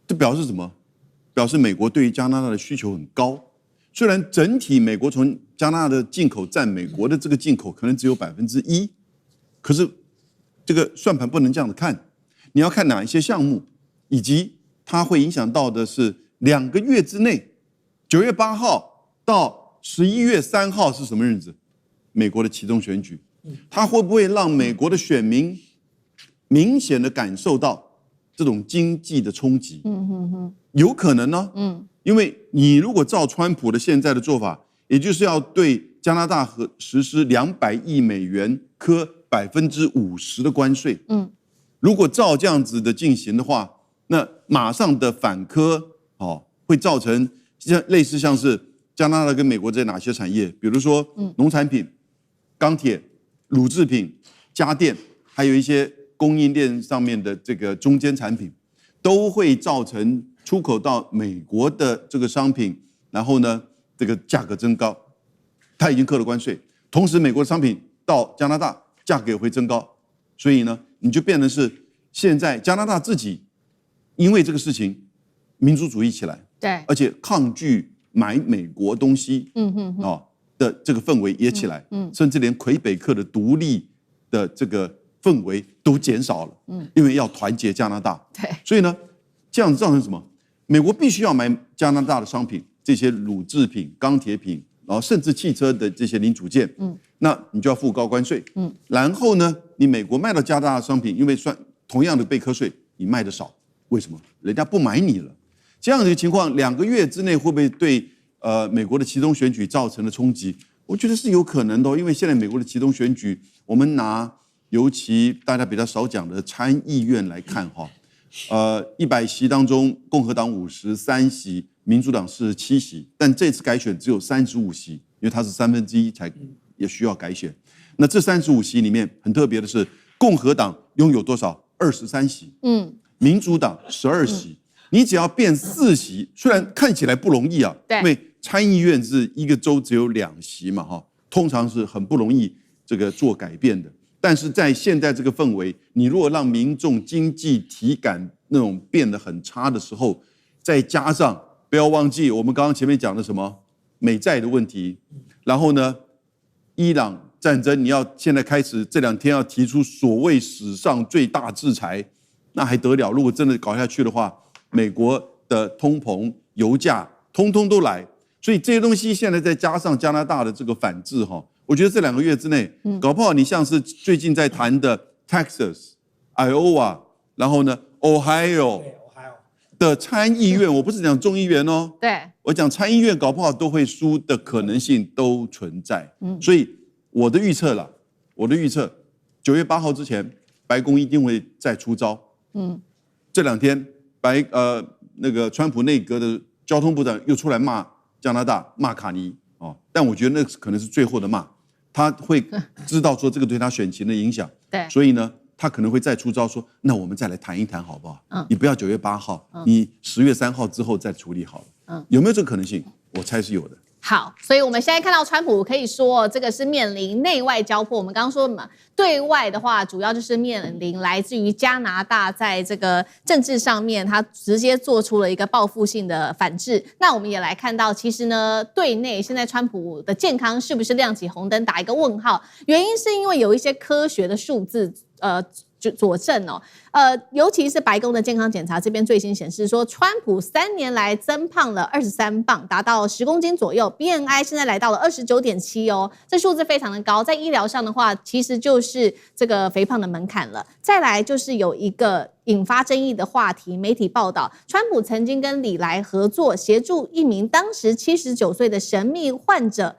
這表示什麼？表示美國對於加拿大的需求很高。雖然整體美國從加拿大的進口佔美國的這個進口可能只有1%，可是這個算盤不能這樣子看，你要看哪一些項目，以及它會影響到的是2個月之內，9月8號到11月3號是什麼日子？美國的期中選舉，它會不會讓美國的選民明顯的感受到這種經濟的衝擊？有可能呢。因為你如果照川普的現在的做法，也就是要對加拿大實施200億美元課50%的關稅。如果照這樣子的進行的話，那馬上的反課會造成類似像是加拿大跟美國在哪些產業，比如說農產品、鋼鐵、乳製品、家電，還有一些供應鏈上面的這個中間產品，都會造成出口到美國的這個商品，然後呢，這個價格增高。它已經課了關稅，同時美國的商品到加拿大價格也會增高。所以呢，你就變成是現在加拿大自己因為這個事情民族主義起來，對，而且抗拒買美國東西，的這個氛圍也起來，甚至連魁北克的獨立的這個氛圍都減少了，因為要團結加拿大，對，所以呢，這樣子造成什麼？美國必須要買加拿大的商品，這些鋁製品、鋼鐵品，然後甚至汽車的這些零組件，那你就要付高關稅，然後呢，你美國賣到加拿大的商品，因為算同樣的備課稅，你賣的少，為什麼？人家不買你了。這樣的一個情況，2個月之內會不會對美國的期中選舉造成了衝擊？我覺得是有可能的，因為現在美國的期中選舉，我們拿尤其大家比較少講的參議院來看哈，100席當中，共和黨53席，民主黨47席，但這次改選只有35席，因為它是1/3才也需要改選。那這35席裡面很特別的是，共和黨擁有多少？23席，民主黨12席。你只要變4席，雖然看起來不容易啊，因為參議院是一個州只有2席嘛，哈，通常是很不容易這個做改變的。但是在現在這個氛圍，你如果讓民眾經濟體感那種變得很差的時候，再加上不要忘記我們剛剛前面講的什麼美債的問題，然後呢，伊朗戰爭，你要現在開始這2天要提出所謂史上最大制裁，那還得了？如果真的搞下去的話，美國的通膨、油價，通通都來，所以這些東西現在再加上加拿大的這個反制，我覺得這2個月之內，搞不好你像是最近在談的 Texas、Iowa， 然後呢 Ohio 的參議院，我不是講眾議員哦，對，我講參議院，搞不好都會輸的可能性都存在。所以我的預測9月8號之前，白宮一定會再出招。這2天。那個川普內閣的交通部長又出來罵加拿大，罵卡尼哦，但我覺得那可能是最後的罵，他會知道說這個對他選情的影響，對，所以呢，他可能會再出招說，那我們再來談一談好不好？你不要9月8號，你10月3號之後再處理好了，有沒有這個可能性？我猜是有的。好，所以我們現在看到川普可以說這個是面臨內外交迫。我們剛剛說嘛，對外的話主要就是面臨來自於加拿大在這個政治上面，他直接做出了一個報復性的反制。那我們也來看到，其實呢，對內現在川普的健康是不是亮起紅燈，打一個問號？原因是因為有一些科學的數字，佐證哦，尤其是白宮的健康檢查這邊最新顯示說，川普3年來增胖了23磅，達到10公斤左右 ，BMI 現在來到了29.7哦，這數字非常的高，在醫療上的話，其實就是這個肥胖的門檻了。再來就是有一個引發爭議的話題，媒體報道，川普曾經跟禮來合作，協助一名當時79歲的神秘患者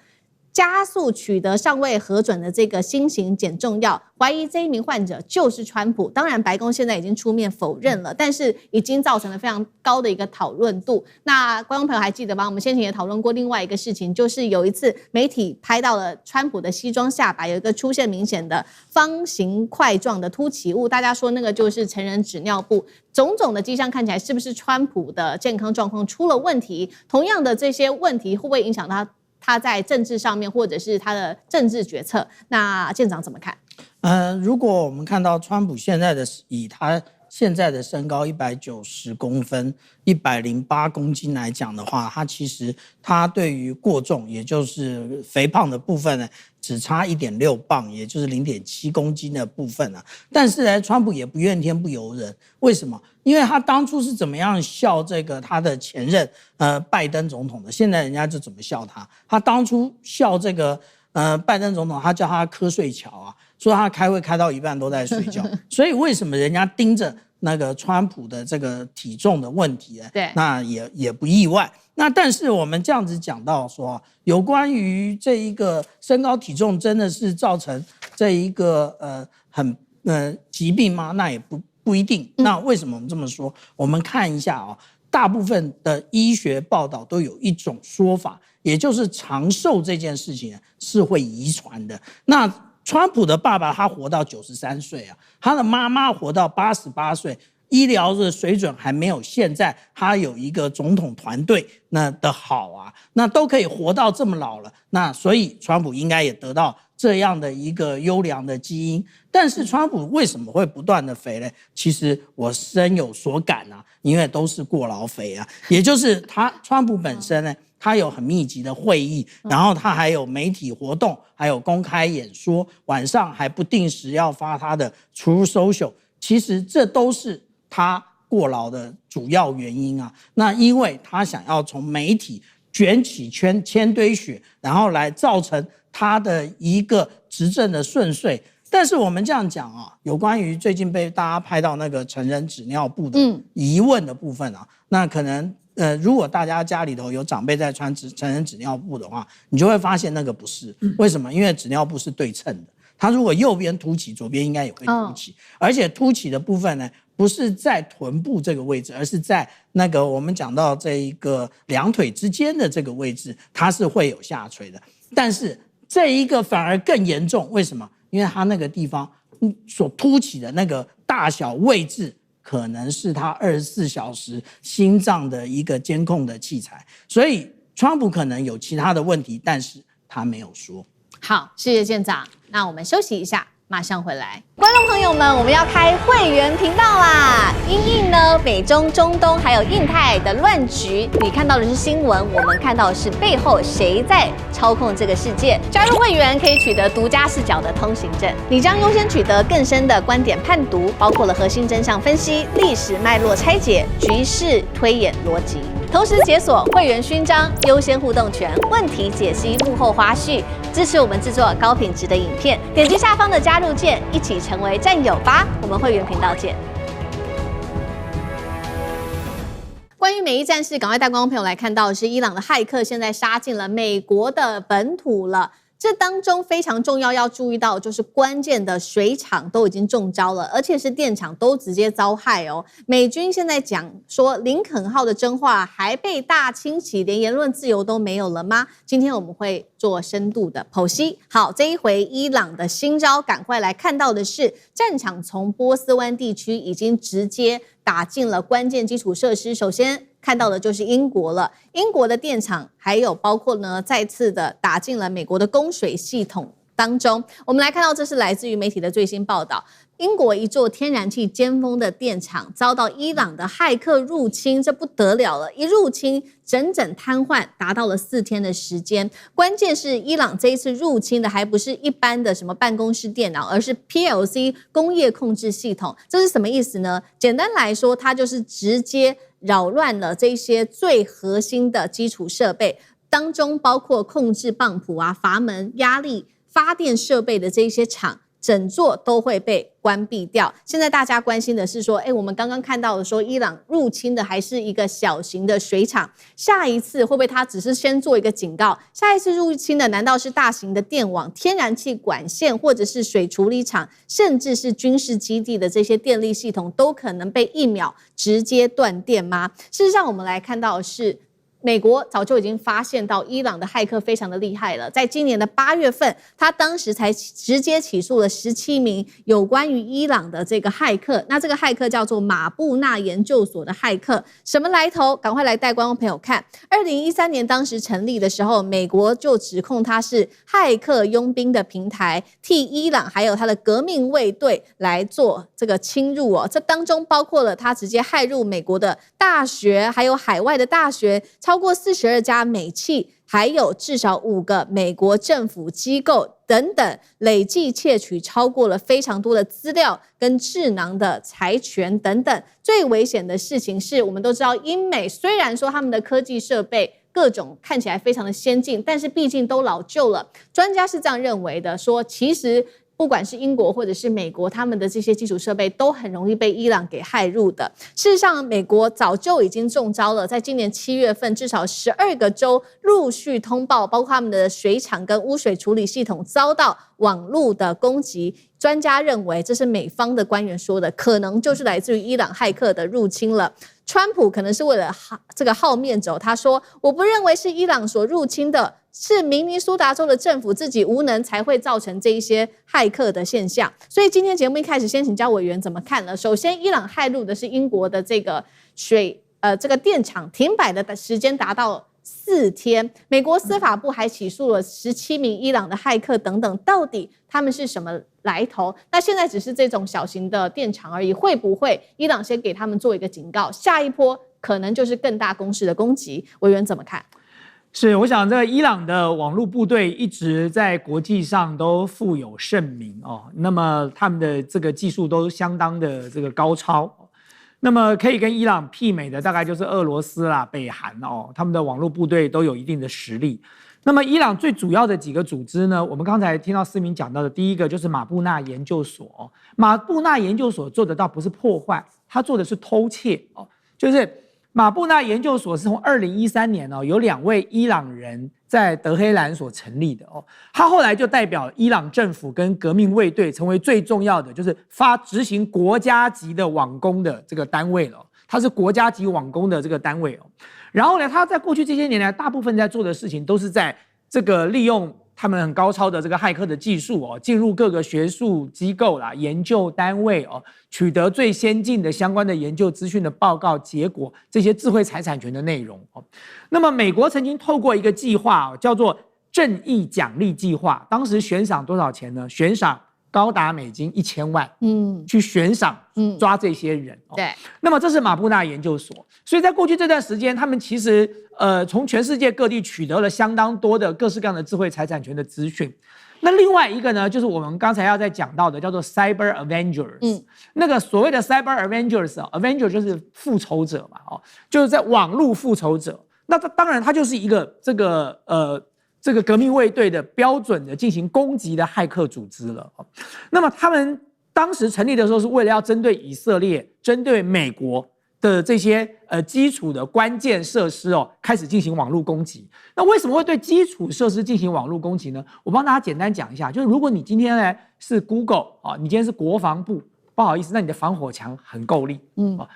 加速取得尚未核准的這個新型減重藥，懷疑這一名患者就是川普。當然，白宮現在已經出面否認了，但是已經造成了非常高的一個討論度。那觀眾朋友還記得嗎？我們先前也討論過另外一個事情，就是有一次媒體拍到了川普的西裝下擺有一個出現明顯的方形塊狀的凸起物，大家說那個就是成人紙尿布。種種的跡象看起來，是不是川普的健康狀況出了問題？同樣的這些問題會不會影響他在政治上面，或者是他的政治決策？那艦長怎麼看？如果我們看到川普現在的以他現在的身高190公分、108公斤來講的話，他對於過重，也就是肥胖的部分呢，只差1.6磅，也就是0.7公斤的部分啊。但是呢，川普也不怨天不由人，為什麼？因為他當初是怎麼樣笑這個他的前任拜登總統的，現在人家就怎麼笑他。他當初笑這個拜登總統，他叫他瞌睡橋啊，說他開會開到一半都在睡覺。所以為什麼人家盯着那個川普的這個體重的問題呢？對，那也不意外。那但是我們這樣子講到說，有關於這一個身高體重真的是造成這一個疾病嗎？那也不一定。那為什麼我們這麼說？我們看一下哦，大部分的醫學報道都有一種說法，也就是長壽這件事情是會遺傳的。那川普的爸爸他活到93歲啊，他的媽媽活到88歲，醫療的水準還沒有現在他有一個總統團隊那的好啊，那都可以活到這麼老了，那所以川普應該也得到這樣的一個優良的基因。但是川普為什麼會不斷的肥呢？其實我深有所感啊，因為都是過勞肥啊，也就是川普本身呢，他有很密集的會議，然後他還有媒體活動，還有公開演說，晚上還不定時要發他的 Truth Social， 其實這都是他過勞的主要原因啊。那因為他想要從媒體捲起千堆雪，然後來造成他的一個執政的順遂。但是我們這樣講啊，有關於最近被大家拍到那個成人紙尿布的疑問的部分啊，那可能如果大家家裡頭有長輩在穿成人紙尿布的話，你就會發現那個不是。為什麼？因為紙尿布是對稱的，它如果右邊凸起，左邊應該也會凸起，而且凸起的部分呢，不是在臀部這個位置，而是在那個我們講到這一個兩腿之間的這個位置，它是會有下垂的。但是這一個反而更嚴重，為什麼？因為它那個地方所凸起的那個大小位置，可能是他24小時心臟的一個監控的器材，所以川普可能有其他的問題，但是他沒有說。好，謝謝艦長。那我們休息一下，馬上回來。觀眾朋友們，我們要開會員頻道啦！因應呢美中、中東還有印太的亂局，你看到的是新聞，我們看到的是背後誰在操控這個世界。加入會員可以取得獨家視角的通行證，你將優先取得更深的觀點判讀，包括了核心真相分析、歷史脈絡拆解、局勢推演邏輯。同時解鎖會員勳章、優先互動權、問題解析、幕後花絮，支持我們制作高品質的影片。點擊下方的加入鍵，一起成為戰友吧！我們會員頻道見。關於美伊戰事，趕快帶觀眾朋友來看到的是，伊朗的駭客現在殺進了美國的本土了。這當中非常重要要注意到，就是關鍵的水廠都已經中招了，而且是電廠都直接遭害哦。美軍現在講說，林肯號的真話還被大清洗，連言論自由都沒有了嗎？今天我們會做深度的剖析。好，這一回伊朗的新招，趕快來看到的是，戰場從波斯灣地區已經直接打進了關鍵基礎設施。首先看到的就是英國了，英國的電廠還有包括呢，再次的打進了美國的供水系統當中。我們來看到，這是來自於媒體的最新報道，英國一座天然氣尖峰的電廠遭到伊朗的駭客入侵，這不得了了，一入侵整整癱瘓，達到了4天的時間。關鍵是伊朗這一次入侵的還不是一般的什麼辦公室電腦，而是 PLC 工業控制系統。這是什麼意思呢？簡單來說，它就是直接擾亂了這些最核心的基礎設備，當中包括控制泵浦啊、閥門、壓力、發電設備的這些廠，整座都會被關閉掉。現在大家關心的是說，我們剛剛看到的說，伊朗入侵的還是一個小型的水廠，下一次會不會他只是先做一個警告？下一次入侵的難道是大型的電網、天然氣管線，或者是水處理廠，甚至是軍事基地的這些電力系統，都可能被1秒直接斷電嗎？事實上，我們來看到的是，美國早就已經發現到伊朗的駭客非常的厲害了，在今年的8月份，他當時才直接起訴了17名有關於伊朗的這個駭客。那這個駭客叫做馬布納研究所的駭客，什麼來頭？趕快來帶觀眾朋友看。2013年當時成立的時候，美國就指控他是駭客傭兵的平台，替伊朗還有他的革命衛隊來做這個侵入哦。這當中包括了他直接駭入美國的大學，還有海外的大學，超過42家美企，還有至少5個美國政府機構等等，累計竊取超過了非常多的資料跟智囊的財權等等。最危險的事情是，我們都知道，英美雖然說他們的科技設備各種看起來非常的先進，但是畢竟都老舊了。專家是這樣認為的，說其實不管是英國或者是美國，他們的這些基礎設備都很容易被伊朗給駭入的。事實上，美國早就已經中招了，在今年7月份，至少12個州陸續通報，包括他們的水廠跟污水處理系統遭到網絡的攻擊。專家認為，這是美方的官員說的，可能就是來自於伊朗駭客的入侵了。川普可能是為了這個好面子，他說：“我不認為是伊朗所入侵的。”是明尼蘇達州的政府自己無能，才會造成這一些駭客的現象。所以今天節目一開始，先請教委員怎麼看呢？首先，伊朗駭入的是英國的這個這個電廠停擺的時間達到4天，美國司法部還起訴了17名伊朗的駭客等等，到底他們是什麼來頭？那現在只是這種小型的電廠而已，會不會伊朗先給他們做一個警告，下一波可能就是更大攻勢的攻擊？委員怎麼看？是，我想這個伊朗的網絡部隊一直在國際上都富有盛名哦，那麼他們的這個技術都相當的這個高超，那麼可以跟伊朗媲美的大概就是俄羅斯啦、北韓哦，他們的網絡部隊都有一定的實力。那麼伊朗最主要的幾個組織呢，我們剛才聽到思明講到的，第一個就是馬布納研究所。馬布納研究所做的倒不是破壞，他做的是偷竊哦，就是馬布納研究所是從2013年有2位伊朗人在德黑蘭所成立的哦，他後來就代表伊朗政府跟革命衛隊成為最重要的，就是執行國家級的網攻的這個單位了。它是國家級網攻的這個單位哦。然後呢，他在过去這些年來，大部分在做的事情都是在這個利用他們很高超的這個駭客的技術哦，進入各個學術機構啦、研究單位哦，取得最先進的相關的研究資訊的報告結果，這些智慧財產權的內容哦。那麼美國曾經透過一個計劃哦，叫做正義獎勵計劃，當時懸賞多少錢呢？懸賞高達美金1000萬，去懸賞抓這些人。對，那麼這是馬布納研究所，所以在過去這段時間，他們其實從全世界各地取得了相當多的各式各樣的智慧財產權的資訊。那另外一個呢，就是我們剛才要再講到的，叫做 Cyber Avengers。那個所謂的 Cyber Avengers，Avenger 就是復仇者嘛，就是在網絡復仇者。那當然，它就是一個這個革命衛隊的標準的進行攻擊的駭客組織了。那麼他們當時成立的時候，是為了要針對以色列、針對美國的這些基礎的關鍵設施開始進行網絡攻擊。那為什麼會對基礎設施進行網絡攻擊呢？我幫大家簡單講一下，就是如果你今天呢是 Google 你今天是國防部，不好意思，那你的防火牆很夠力。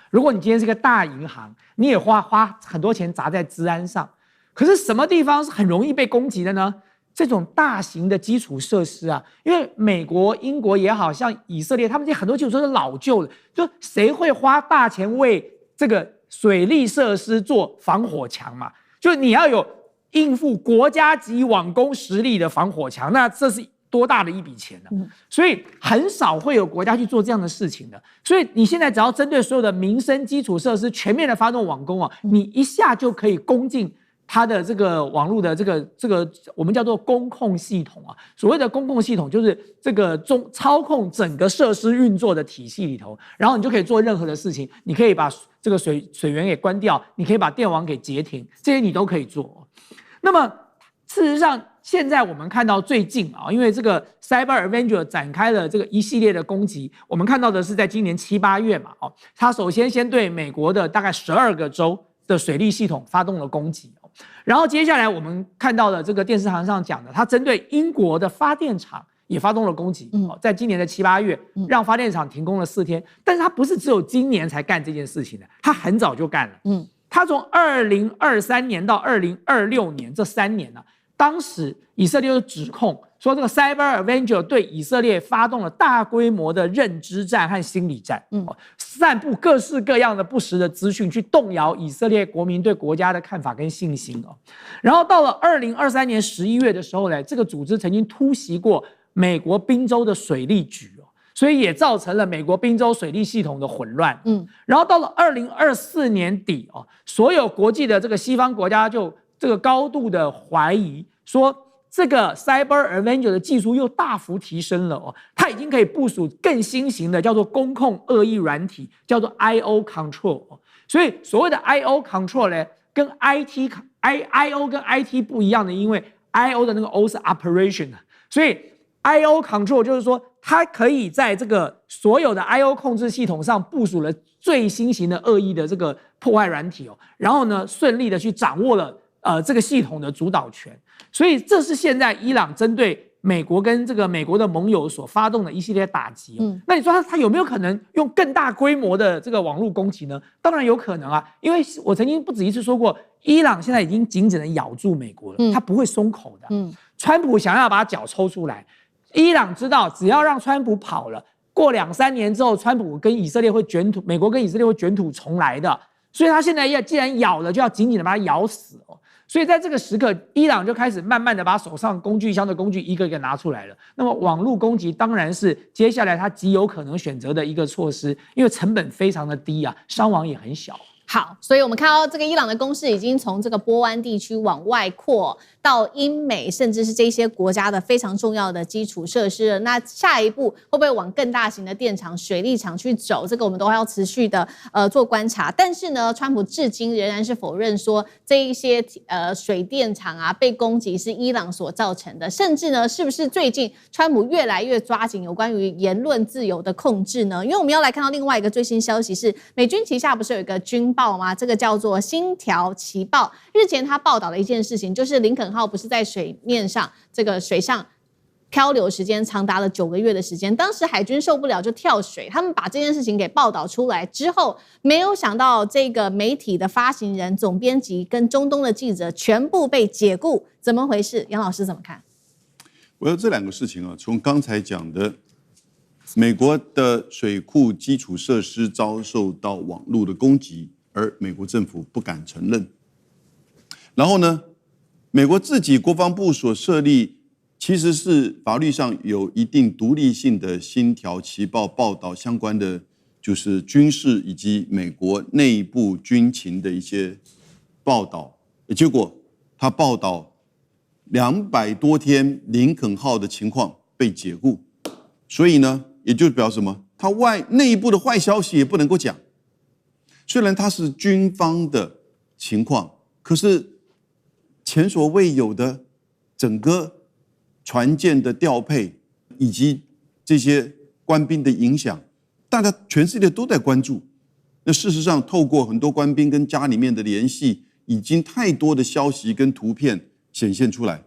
如果你今天是個大銀行，你也花很多錢砸在資安上。可是什麼地方是很容易被攻擊的呢？這種大型的基礎設施啊，因為美國、英國也好像以色列，他們這很多基礎設施老舊了，就誰會花大錢為這個水利設施做防火牆嘛？就你要有應付國家級網攻實力的防火牆，那這是多大的一筆錢呢？所以很少會有國家去做這樣的事情的。所以你現在只要針對所有的民生基礎設施全面的發動網攻啊，你一下就可以攻進它的這個網絡的這個我們叫做公控系統啊，所謂的公控系統就是這個操控整個設施運作的體系裡頭，然後你就可以做任何的事情，你可以把這個水源給關掉，你可以把電網給截停，這些你都可以做。那麼事實上，現在我們看到最近啊，因為這個 Cyber Avenger 展開了這個一系列的攻擊，我們看到的是在今年7、8月嘛，它首先對美國的大概12個州的水利系統發動了攻擊。然後接下來我們看到了這個電視台上講的，它針對英國的發電廠也發動了攻擊。在今年的7、8月，讓發電廠停工了4天。但是它不是只有今年才幹這件事情的，它很早就幹了。它從2023年到2026年這3年呢，當時以色列就指控說，這個 Cyber Avenger 對以色列發動了大規模的認知戰和心理戰，散布各式各樣的不實的資訊，去動搖以色列國民對國家的看法跟信心。然後到了2023年11月的時候呢，這個組織曾經突襲過美國賓州的水利局，所以也造成了美國賓州水利系統的混亂。然後到了2024年底，所有國際的這個西方國家就這個高度的懷疑說，這個 Cyber Avenger 的技術又大幅提升了它已經可以部署更新型的叫做公控惡意軟體，叫做 IO Control。所以所謂的 IO Control 呢，跟 IO 跟 IT 不一樣的，因為 IO 的那個 O 是 Operation， 所以 IO Control 就是說，它可以在這個所有的 IO 控制系統上部署了最新型的惡意的這個破壞軟體然後呢，順利的去掌握了這個系統的主導權。所以這是現在伊朗針對美國跟這個美國的盟友所發動的一系列打擊。那你說他有沒有可能用更大規模的這個網絡攻擊呢？當然有可能啊，因為我曾經不止一次說過，伊朗現在已經緊緊的咬住美國了，他不會鬆口的。川普想要把腳抽出來，伊朗知道只要讓川普跑了，過2-3年之後，川普跟以色列會卷土，美國跟以色列會卷土重來的。所以他現在既然咬了，就要緊緊的把它咬死哦。所以在這個時刻，伊朗就開始慢慢的把手上工具箱的工具一個一個拿出來了。那麼網絡攻擊當然是接下來他極有可能選擇的一個措施，因為成本非常的低啊，傷亡也很小。好，所以我們看到這個伊朗的攻勢已經從這個波灣地區往外擴到英美，甚至是這些國家的非常重要的基礎設施了。那下一步會不會往更大型的電廠、水力廠去走？這個我們都要持續的做觀察。但是呢，川普至今仍然是否認說這一些水電廠啊被攻擊是伊朗所造成的，甚至呢，是不是最近川普越來越抓緊有關於言論自由的控制呢？因為我們要來看到另外一個最新消息是，美軍旗下不是有一個軍報嗎？這個叫做《星條旗報》。日前他報道了一件事情，就是林肯號不是在水面上這個水上漂流時間長達了9個月的時間，當時海軍受不了就跳水，他們把這件事情給報道出來之後，沒有想到這個媒體的發行人、總編輯跟中東的記者全部被解雇，怎麼回事？楊老師怎麼看？我要這兩個事情啊，從剛才講的美國的水庫基礎設施遭受到網絡的攻擊，而美國政府不敢承認。然後呢，美國自己國防部所設立，其實是法律上有一定獨立性的星條旗報報道相關的，就是軍事以及美國內部軍情的一些報道。結果他報道200多天林肯號的情況被解雇，所以呢，也就表示什麼？他內部的壞消息也不能夠講。雖然它是軍方的情況，可是前所未有的整個船艦的調配以及這些官兵的影響，大家全世界都在關注。那事實上，透過很多官兵跟家裡面的聯繫，已經太多的消息跟圖片顯現出來。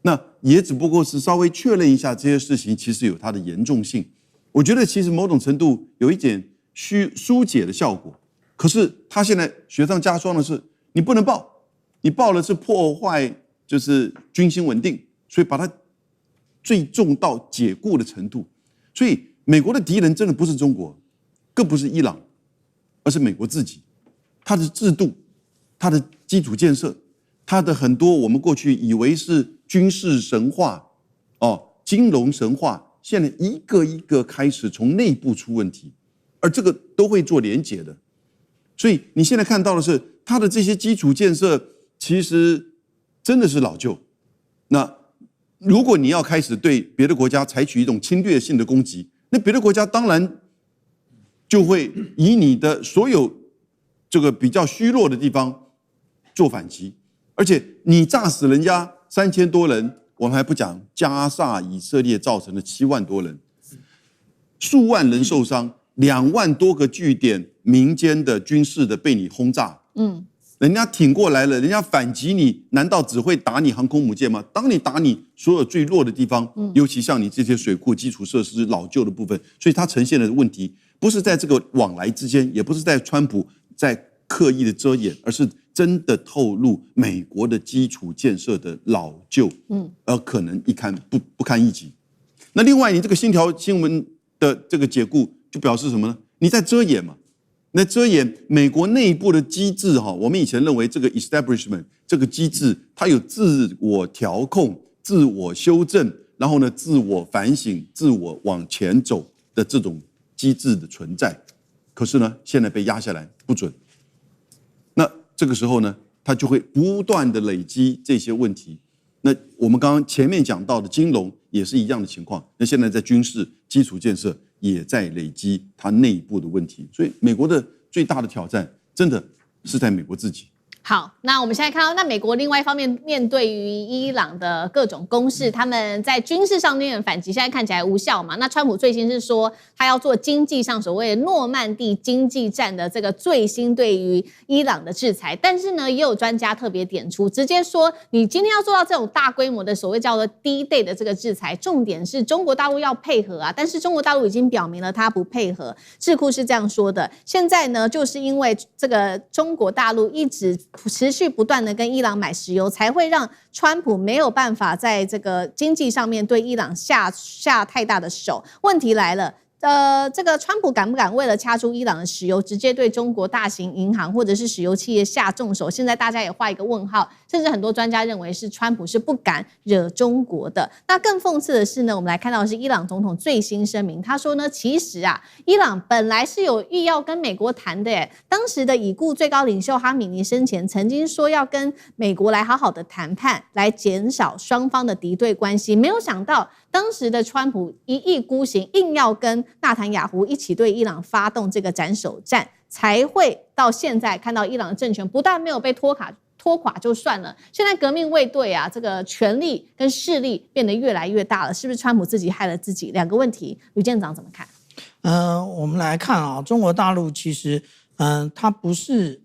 那也只不過是稍微確認一下這些事情其實有它的嚴重性。我覺得其實某種程度有一點疏解的效果。可是他現在雪上加霜的是，你不能報，你報了是破壞就是軍心穩定，所以把它最重到解雇的程度。所以美國的敵人真的不是中國，更不是伊朗，而是美國自己。它的制度、它的基礎建設、它的很多我們過去以為是軍事神話、金融神話，現在一個一個開始從內部出問題，而這個都會做連結的。所以你現在看到的是，它的這些基礎建設其實真的是老舊。那如果你要開始對別的國家採取一種侵略性的攻擊，那別的國家當然就會以你的所有這個比較虛弱的地方做反擊，而且你炸死人家3000多人，我們還不講加沙以色列造成的7萬多人，數萬人受傷，2萬多個據點民間的軍事的被你轟炸，人家挺過來了，人家反擊你，難道只會打你航空母艦嗎？當你打你所有最弱的地方，尤其像你這些水庫基礎設施老舊的部分，所以它呈現的問題不是在這個往來之間，也不是在川普在刻意的遮掩，而是真的透露美國的基礎建設的老舊，而可能不堪一擊。那另外，你這個星條新聞的這個解雇，就表示什麼呢？你在遮掩嘛？那遮掩美國內部的機制哈，我們以前認為這個 establishment 這個機制，它有自我調控、自我修正，然後呢自我反省、自我往前走的這種機制的存在。可是呢，現在被壓下來不准。那這個時候呢，它就會不斷的累積這些問題。那我們剛剛前面講到的金融也是一樣的情況。那現在在軍事基礎建設也在累積它內部的問題。所以美國的最大的挑戰，真的是在美國自己。好，那我們现在看到，那美國另外一方面面對於伊朗的各種攻勢，他們在軍事上面的反擊，現在看起來無效嘛？那川普最新是說，他要做經濟上所謂的諾曼底經濟戰的這個最新對於伊朗的制裁，但是呢，也有專家特別點出，直接說，你今天要做到這種大規模的所謂叫做D-Day的這個制裁，重點是中國大陸要配合啊，但是中國大陸已經表明了他不配合。智庫是這樣說的，現在呢，就是因為這個中國大陸一直持續不斷的跟伊朗買石油，才會讓川普沒有辦法在這個經濟上面對伊朗下太大的手。問題來了。這個川普敢不敢為了掐住伊朗的石油，直接對中國大型銀行或者是石油企業下重手？現在大家也畫一個問號，甚至很多專家認為是川普是不敢惹中國的。那更諷刺的是呢，我們來看到的是伊朗總統最新聲明，他說呢，其實啊，伊朗本來是有意要跟美國談的耶。當時的已故最高領袖哈米尼生前曾經說要跟美國來好好的談判，來減少雙方的敵對關係。沒有想到當時的川普一意孤行，硬要跟納坦雅胡一起對伊朗發動這個斬首戰，才會到現在看到伊朗的政權不但沒有被拖垮就算了，現在革命衛隊啊，這個權力跟勢力變得越來越大了，是不是川普自己害了自己？兩個問題，呂艦長怎麼看？我們來看啊，中國大陸其實它不是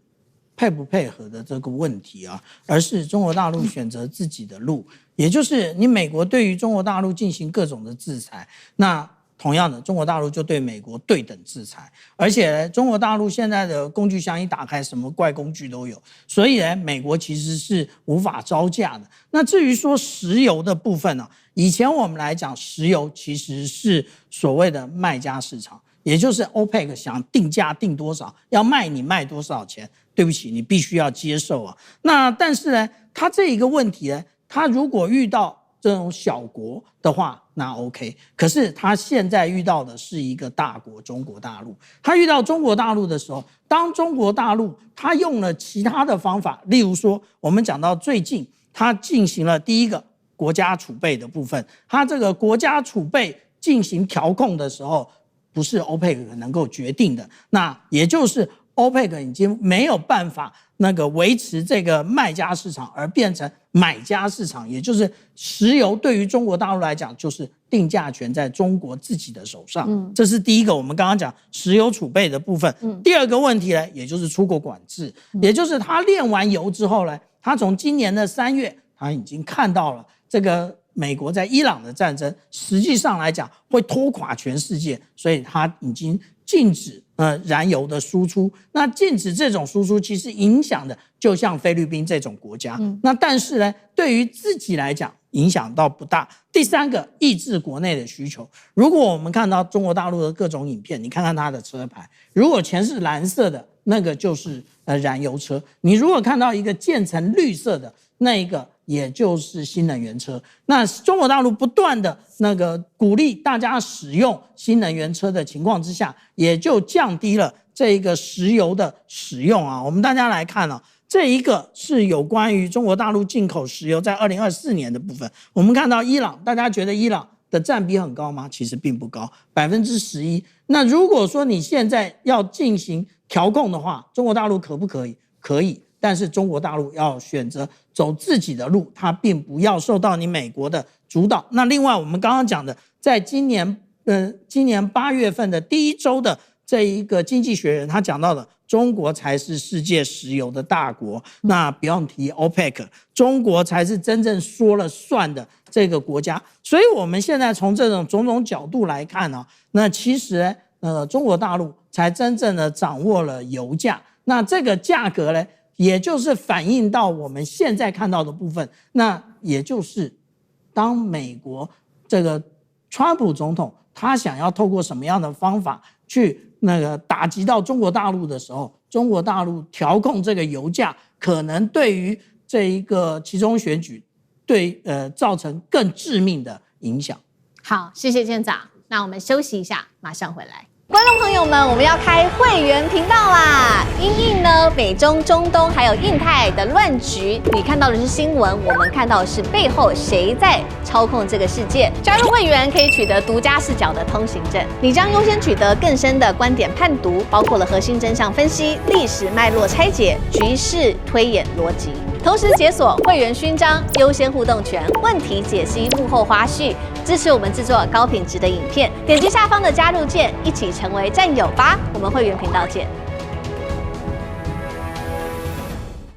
配不配合的這個問題啊，而是中國大陸選擇自己的路，也就是你美國對於中國大陸進行各種的制裁，那同樣的，中國大陸就對美國對等制裁，而且中國大陸現在的工具箱一打開，什麼怪工具都有，所以呢，美國其實是無法招架的。那至於說石油的部分呢，以前我們來講，石油其實是所謂的賣家市場，也就是 OPEC 想定價定多少，要賣你賣多少錢，對不起，你必須要接受啊。那但是呢，他這一個問題呢，他如果遇到這種小國的話，那 OK。可是他現在遇到的是一個大國，中國大陸。他遇到中國大陸的時候，當中國大陸他用了其他的方法，例如說，我們講到最近，他進行了第一個國家儲備的部分，他這個國家儲備進行調控的時候，不是 OPEC 能夠決定的，那也就是OPEC 已經沒有辦法維持這個賣家市場，而變成買家市場，也就是石油對於中國大陸來講，就是定價權在中國自己的手上。這是第一個，我們剛剛講石油儲備的部分。第二個問題呢，也就是出口管制，也就是他煉完油之後呢，他從今年的3月，他已經看到了這個美國在伊朗的戰爭，實際上來講會拖垮全世界，所以他已經禁止燃油的輸出。那禁止這種輸出，其實影響的就像菲律賓這種國家。那但是呢，對於自己來講影響到不大。第三個，抑制國內的需求。如果我們看到中國大陸的各種影片，你看看它的車牌，如果全是藍色的，那個就是燃油車。你如果看到一個漸層綠色的，那一個也就是新能源車。那中國大陸不斷的鼓勵大家使用新能源車的情況之下，也就降低了這一個石油的使用啊。我們大家來看啊，這一個是有關於中國大陸進口石油在2024年的部分。我們看到伊朗，大家覺得伊朗的佔比很高嗎？其實並不高，11%。那如果說你現在要進行調控的話，中國大陸可不可以？可以。但是中國大陸要選擇走自己的路，它並不要受到你美國的主導。那另外我們剛剛講的，在今年8月份的第一周的這一個經濟學人，他講到的中國才是世界石油的大國，那不用提 OPEC， 中國才是真正說了算的這個國家。所以我們現在從這種種種角度來看呢，那其實中國大陸才真正的掌握了油價，那這個價格呢，也就是反映到我們現在看到的部分，那也就是當美國這個川普總統他想要透過什麼樣的方法去打擊到中國大陸的時候，中國大陸調控這個油價，可能對於這一個期中選舉造成更致命的影響。好，謝謝艦長。那我們休息一下，馬上回來。觀眾朋友們，我們要開會員頻道啦！因應呢美中、中東還有印太的亂局，你看到的是新聞，我們看到的是背後誰在操控這個世界。加入會員可以取得獨家視角的通行證，你將優先取得更深的觀點判讀，包括了核心真相分析、歷史脈絡拆解、局勢推演邏輯。同時解鎖會員勳章、優先互動權、問題解析、幕後花絮，支持我們制作高品質的影片。點擊下方的加入鍵，一起成為戰友吧！我們會員頻道見。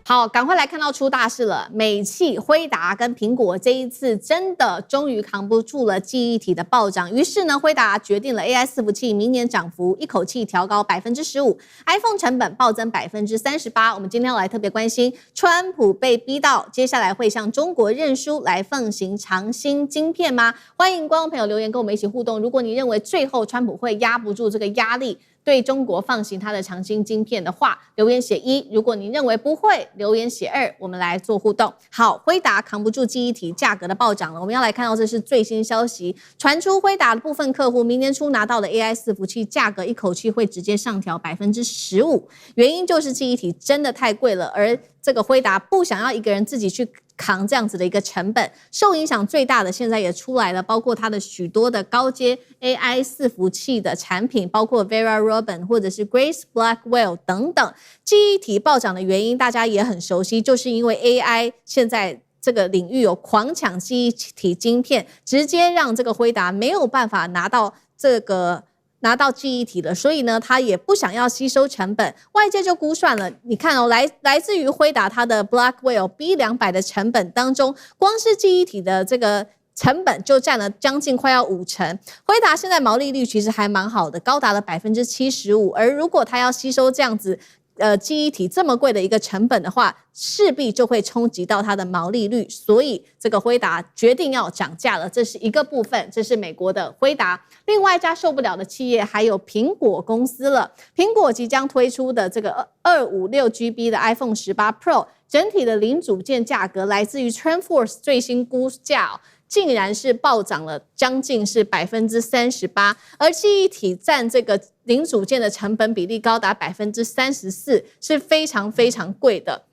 好，趕快來看到出大事了！美企、輝達跟蘋果這一次真的終於扛不住了記憶體的暴漲，於是呢，輝達決定了 AI 伺服器明年漲幅一口氣調高15%，iPhone 成本暴增38%。我們今天要來特別關心，川普被逼到接下來會向中國認輸來奉行長興晶片嗎？歡迎觀眾朋友留言跟我們一起互動。如果你認為最後川普會壓不住這個壓力，對中國放行它的長興晶片的話，留言寫1；如果你認為不會，留言寫2。我們來做互動。好，輝達扛不住記憶體價格的暴漲了。我們要來看到這是最新消息，傳出輝達的部分客戶明年初拿到的 AI 伺服器價格一口氣會直接上調15%，原因就是記憶體真的太貴了，而這個輝達不想要一個人自己去扛這樣子的一個成本，受影響最大的現在也出來了，包括它的許多的高階 AI 伺服器的產品，包括 Vera Rubin 或者是 Grace Blackwell 等等。記憶體暴漲的原因大家也很熟悉，就是因為 AI 現在這個領域有狂搶記憶體晶片，直接讓這個輝達沒有辦法拿到記憶體了，所以呢，他也不想要吸收成本，外界就估算了，你看哦，來自於輝達它的 Blackwell B200的成本當中，光是記憶體的這個成本就佔了將近快要50%。輝達現在毛利率其實還蠻好的，高達了75%，而如果他要吸收這樣子記憶體這麼貴的一個成本的話，勢必就會衝擊到它的毛利率，所以這個輝達決定要漲價了，這是一個部分，這是美國的輝達。另外一家受不了的企業還有蘋果公司了，蘋果即將推出的這個256GB 的 iPhone 18 Pro， 整體的零組件價格來自於 TrendForce 最新估價竟然是暴漲了將近是38%，而記憶體佔這個零組件的成本比例高達34%，是非常非常貴的。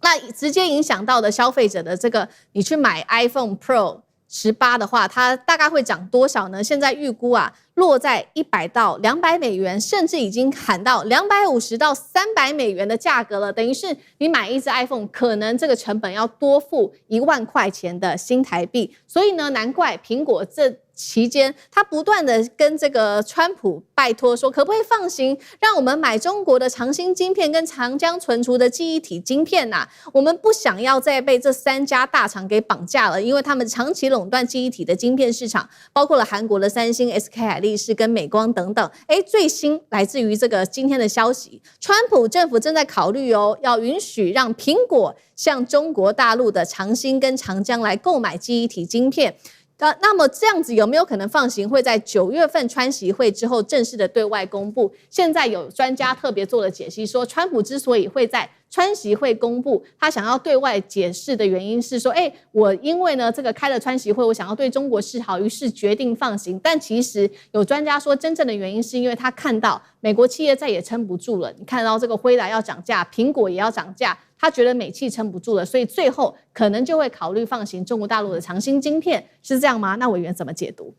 那直接影響到的消費者的這個，你去買 iPhone Pro 18的話，它大概會漲多少呢？現在預估落在$100到$200，甚至已經喊到$250到$300的價格了。等於是你買一支 iPhone， 可能這個成本要多付1萬塊錢的新台幣。所以呢，難怪蘋果這期間他不斷的跟這個川普拜託說，可不可以放行，讓我們買中國的長興晶片跟長江存儲的記憶體晶片啊？我們不想要再被這3家大廠給綁架了，因為他們長期壟斷記憶體的晶片市場，包括了韓國的三星、SK 海力士跟美光等等。最新來自於這個今天的消息，川普政府正在考慮要允許讓蘋果向中國大陸的長興跟長江來購買記憶體晶片。那麼這樣子有沒有可能放行？會在9月份川習會之後正式的對外公布。現在有專家特別做了解析，說川普之所以會在川習會公布，他想要對外解釋的原因是說，我因為呢這個開了川習會，我想要對中國示好，於是決定放行。但其實有專家說，真正的原因是因為他看到美國企業再也撐不住了。你看到這個輝達要漲價，蘋果也要漲價，他覺得美企撐不住了，所以最後可能就會考慮放行中國大陸的長興晶片，是這樣嗎？那委員怎麼解讀？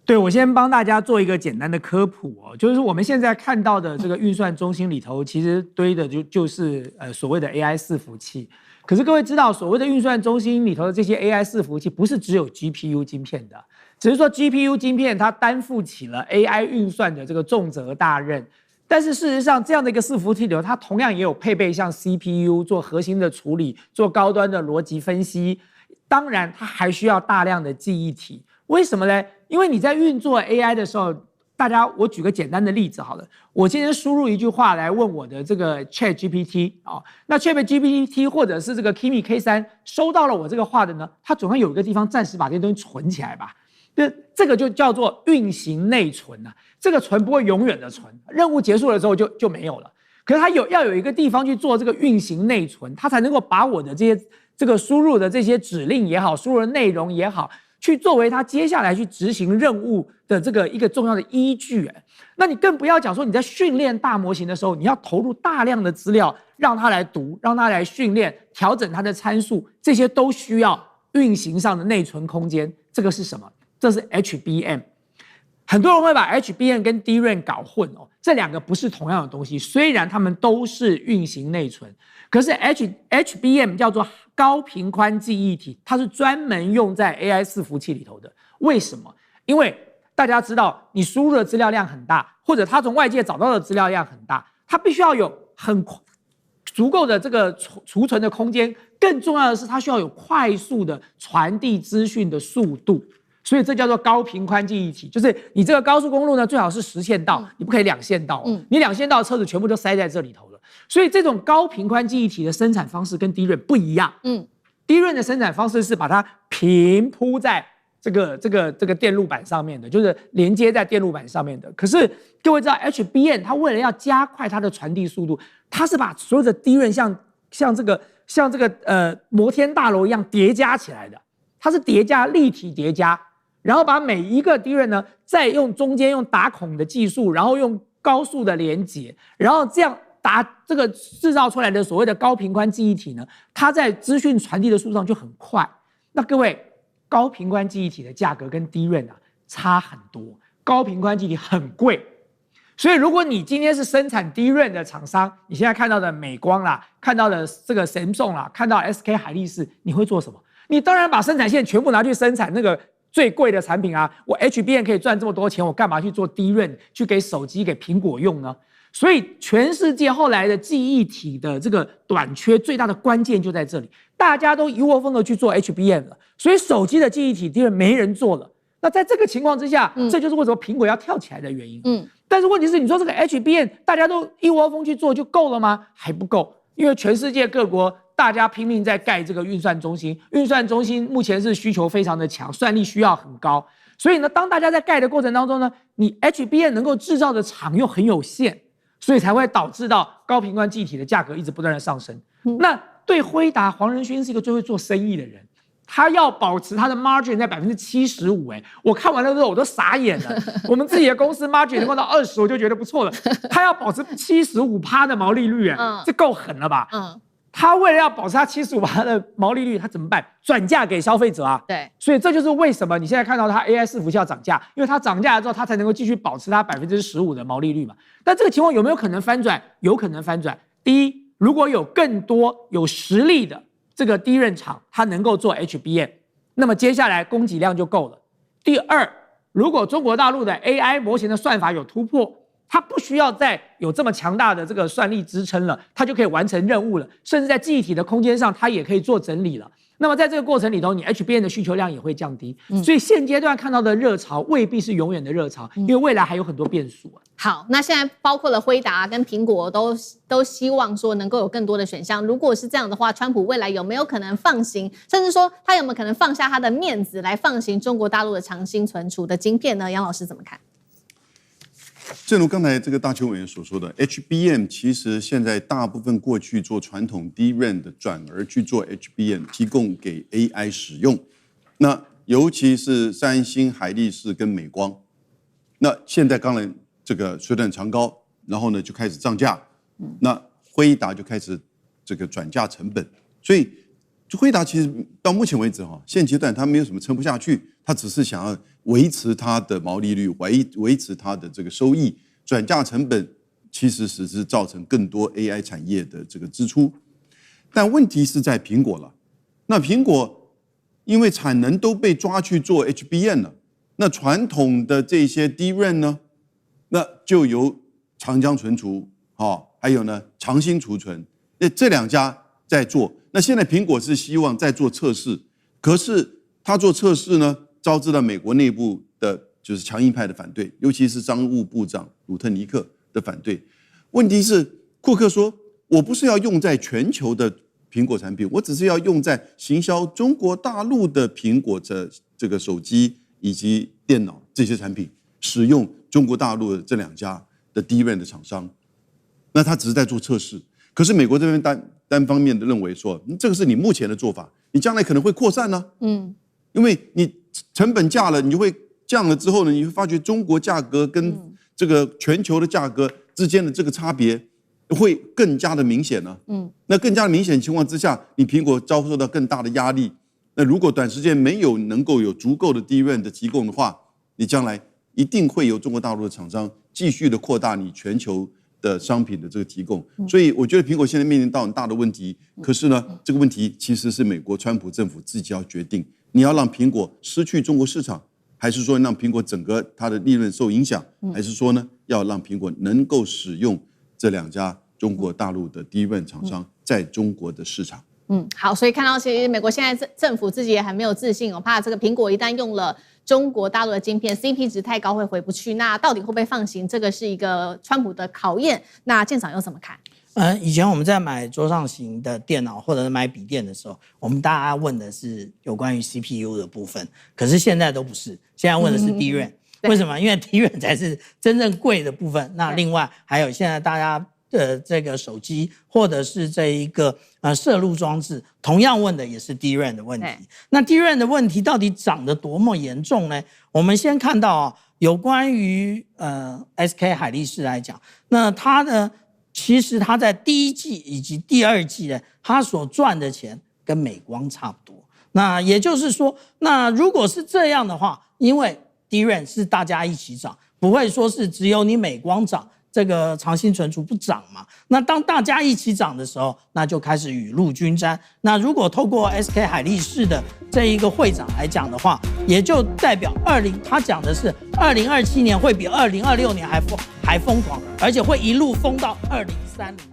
對，我先幫大家做一個簡單的科普就是我們現在看到的這個運算中心裡頭，其實堆的就是所謂的 AI 伺服器。可是各位知道，所謂的運算中心裡頭的這些 AI 伺服器，不是只有 GPU 晶片的，只是說 GPU 晶片它擔負起了 AI 運算的這個重責大任。但是事實上，這樣的一個伺服器裡頭，它同樣也有配備像 CPU 做核心的處理，做高端的邏輯分析。當然，它還需要大量的記憶體。為什麼呢？因為你在運作 AI 的時候，我舉個簡單的例子好了。我今天輸入一句話來問我的這個 ChatGPT 那 ChatGPT 或者是這個 Kimi K3 收到了我這個話的呢，它總要有一個地方暫時把這些東西存起來吧。這個就叫做運行內存啊，這個存不會永遠的存，任務結束了之後就沒有了。可是它要有一個地方去做這個運行內存，它才能夠把我的這個輸入的這些指令也好，輸入的內容也好，去作為它接下來去執行任務的這個一個重要的依據。那你更不要講說你在訓練大模型的時候，你要投入大量的資料讓它來讀，讓它來訓練，調整它的參數，這些都需要運行上的內存空間。這個是什麼？這是 HBM。很多人會把 HBM 跟 DRAM 搞混這兩個不是同樣的東西，雖然它們都是運行內存，可是 HBM 叫做高頻寬記憶體，它是專門用在 AI 伺服器裡頭的。為什麼？因為大家知道，你輸入的資料量很大，或者它從外界找到的資料量很大，它必須要有很足夠的這個儲存的空間，更重要的是它需要有快速的傳遞資訊的速度。所以這叫做高頻寬記憶體，就是你這個高速公路呢，最好是10線道，你不可以2線道。你2線道車子全部都塞在這裡頭了。所以這種高頻寬記憶體的生產方式跟DRAM不一樣。DRAM的生產方式是把它平鋪在這個電路板上面的，就是連接在電路板上面的。可是各位知道 HBM 它為了要加快它的傳遞速度，它是把所有的 DRAM 像這個摩天大樓一樣疊加起來的，它是疊加立體疊加。然後把每一個 DRAM 呢，再用中間用打孔的技術，然後用高速的連接，然後這樣這個製造出來的所謂的高頻寬記憶體呢，它在資訊傳遞的速度上就很快。那各位，高頻寬記憶體的價格跟 DRAM 差很多，高頻寬記憶體很貴。所以如果你今天是生產 DRAM 的廠商，你現在看到的美光啦，看到的這個 Samsung 啦，看到 SK 海力士，你會做什麼？你當然把生產線全部拿去生產那個最貴的產品啊！我 HBM 可以賺這麼多錢，我幹嘛去做 DRAM 去給手機、給蘋果用呢？所以全世界後來的記憶體的這個短缺，最大的關鍵就在這裡，大家都一窩蜂的去做 HBM 了，所以手機的記憶體 DRAM 沒人做了。那在這個情況之下，這就是為什麼蘋果要跳起來的原因。但是問題是，你說這個 HBM 大家都一窩蜂去做就夠了嗎？還不夠，因為全世界各國大家拼命在蓋這個運算中心，運算中心目前是需求非常的強，算力需要很高，所以呢，當大家在蓋的過程當中呢，你 HBM 能夠制造的廠又很有限，所以才會導致到高頻寬記憶體的價格一直不斷的上升。那對輝達，黃仁勳是一個最會做生意的人，他要保持他的 margin 在75%，我看完了之後我都傻眼了。我們自己的公司 margin 能夠到20%，我就覺得不錯了。他要保持75%的毛利率，這夠狠了吧？他為了要保持他75%的毛利率，他怎麼辦？轉嫁給消費者啊。對，所以這就是為什麼你現在看到他 AI 伺服器要漲價，因為他漲價了之後，他才能夠繼續保持他15%的毛利率嘛。但這個情況有沒有可能翻轉？有可能翻轉。第一，如果有更多有實力的這個DRAM廠，它能夠做 HBM， 那麼接下來供給量就夠了。第二，如果中國大陸的 AI 模型的算法有突破，它不需要再有這麼強大的這個算力支撐了，它就可以完成任務了，甚至在記憶體的空間上，它也可以做整理了。那麼在這個過程裡頭，你 HBM 的需求量也會降低，所以現階段看到的熱潮未必是永遠的熱潮，因為未來還有很多變數。好，那現在包括了輝達跟蘋果都希望說能夠有更多的選項。如果是這樣的話，川普未來有沒有可能放行，甚至說他有沒有可能放下他的面子來放行中國大陸的長興存儲的晶片呢？楊老師怎麼看？正如剛才這個大邱委員所說的 ，HBM 其實現在大部分過去做傳統 DRAM 的，轉而去做 HBM， 提供給 AI 使用。那尤其是三星、海力士跟美光，那現在當然這個水漲船高，然後呢就開始漲價，那輝達就開始這個轉嫁成本，所以輝達其實到目前為止現階段它沒有什麼撐不下去，它只是想要維持它的毛利率，維持它的這個收益，轉嫁成本其實只是造成更多 AI 產業的這個支出。但問題是在蘋果了，那蘋果因為產能都被抓去做 HBM 了，那傳統的這些 DRAM 呢，那就由長江存儲還有呢長興儲存，這兩家在做。那現在蘋果是希望在做測試，可是他做測試呢，招致了美國內部的就是強硬派的反对，尤其是商務部長魯特尼克的反對。問題是庫克說，我不是要用在全球的蘋果產品，我只是要用在行銷中國大陸的蘋果的這個手機以及電腦這些產品，使用中國大陸的這兩家的 DRAM 的廠商。那他只是在做測試，可是美國這邊單方面的認為說，這個是你目前的做法，你將來可能會擴散呢。因為你成本降了，你就會降了之後呢，你會發覺中國價格跟這個全球的價格之間的這個差別會更加的明顯呢。那更加的明顯的情況之下，你蘋果遭受到更大的壓力。那如果短時間沒有能夠有足夠的 DRAM 的提供的話，你將來一定會由中國大陸的廠商繼續的擴大你全球的商品的這個提供，所以我覺得蘋果現在面臨到很大的問題。可是呢，這個問題其實是美國川普政府自己要決定，你要讓蘋果失去中國市場，還是說讓蘋果整個它的利潤受影響，還是說呢要讓蘋果能夠使用這兩家中國大陸的DRAM廠商在中國的市場。好，所以看到其實美國現在政府自己也很沒有自信哦，怕這個蘋果一旦用了中國大陸的晶片 ，CP 值太高會回不去。那到底會不會放行？這個是一個川普的考驗。那艦長又怎麼看？以前我們在買桌上型的電腦或者是買筆電的時候，我們大家問的是有關於 CPU 的部分，可是現在都不是，現在問的是 DRAM。為什麼？因為 DRAM 才是真正貴的部分。那另外還有現在大家的這個手機或者是這一個攝錄裝置，同樣問的也是 DRAM 的問題。那 DRAM 的問題到底漲得多麼嚴重呢？我們先看到有關於SK 海力士來講，那它的其實它在第一季以及第二季呢，它所賺的錢跟美光差不多。那也就是說，那如果是這樣的話，因為 DRAM 是大家一起漲，不會說是只有你美光漲，這個長興存儲不漲嘛。那當大家一起漲的時候，那就開始雨露均沾。那如果透過 SK 海力士的這一個會長來講的話，也就代表他講的是2027年會比2026年還瘋狂，而且會一路瘋到2030年。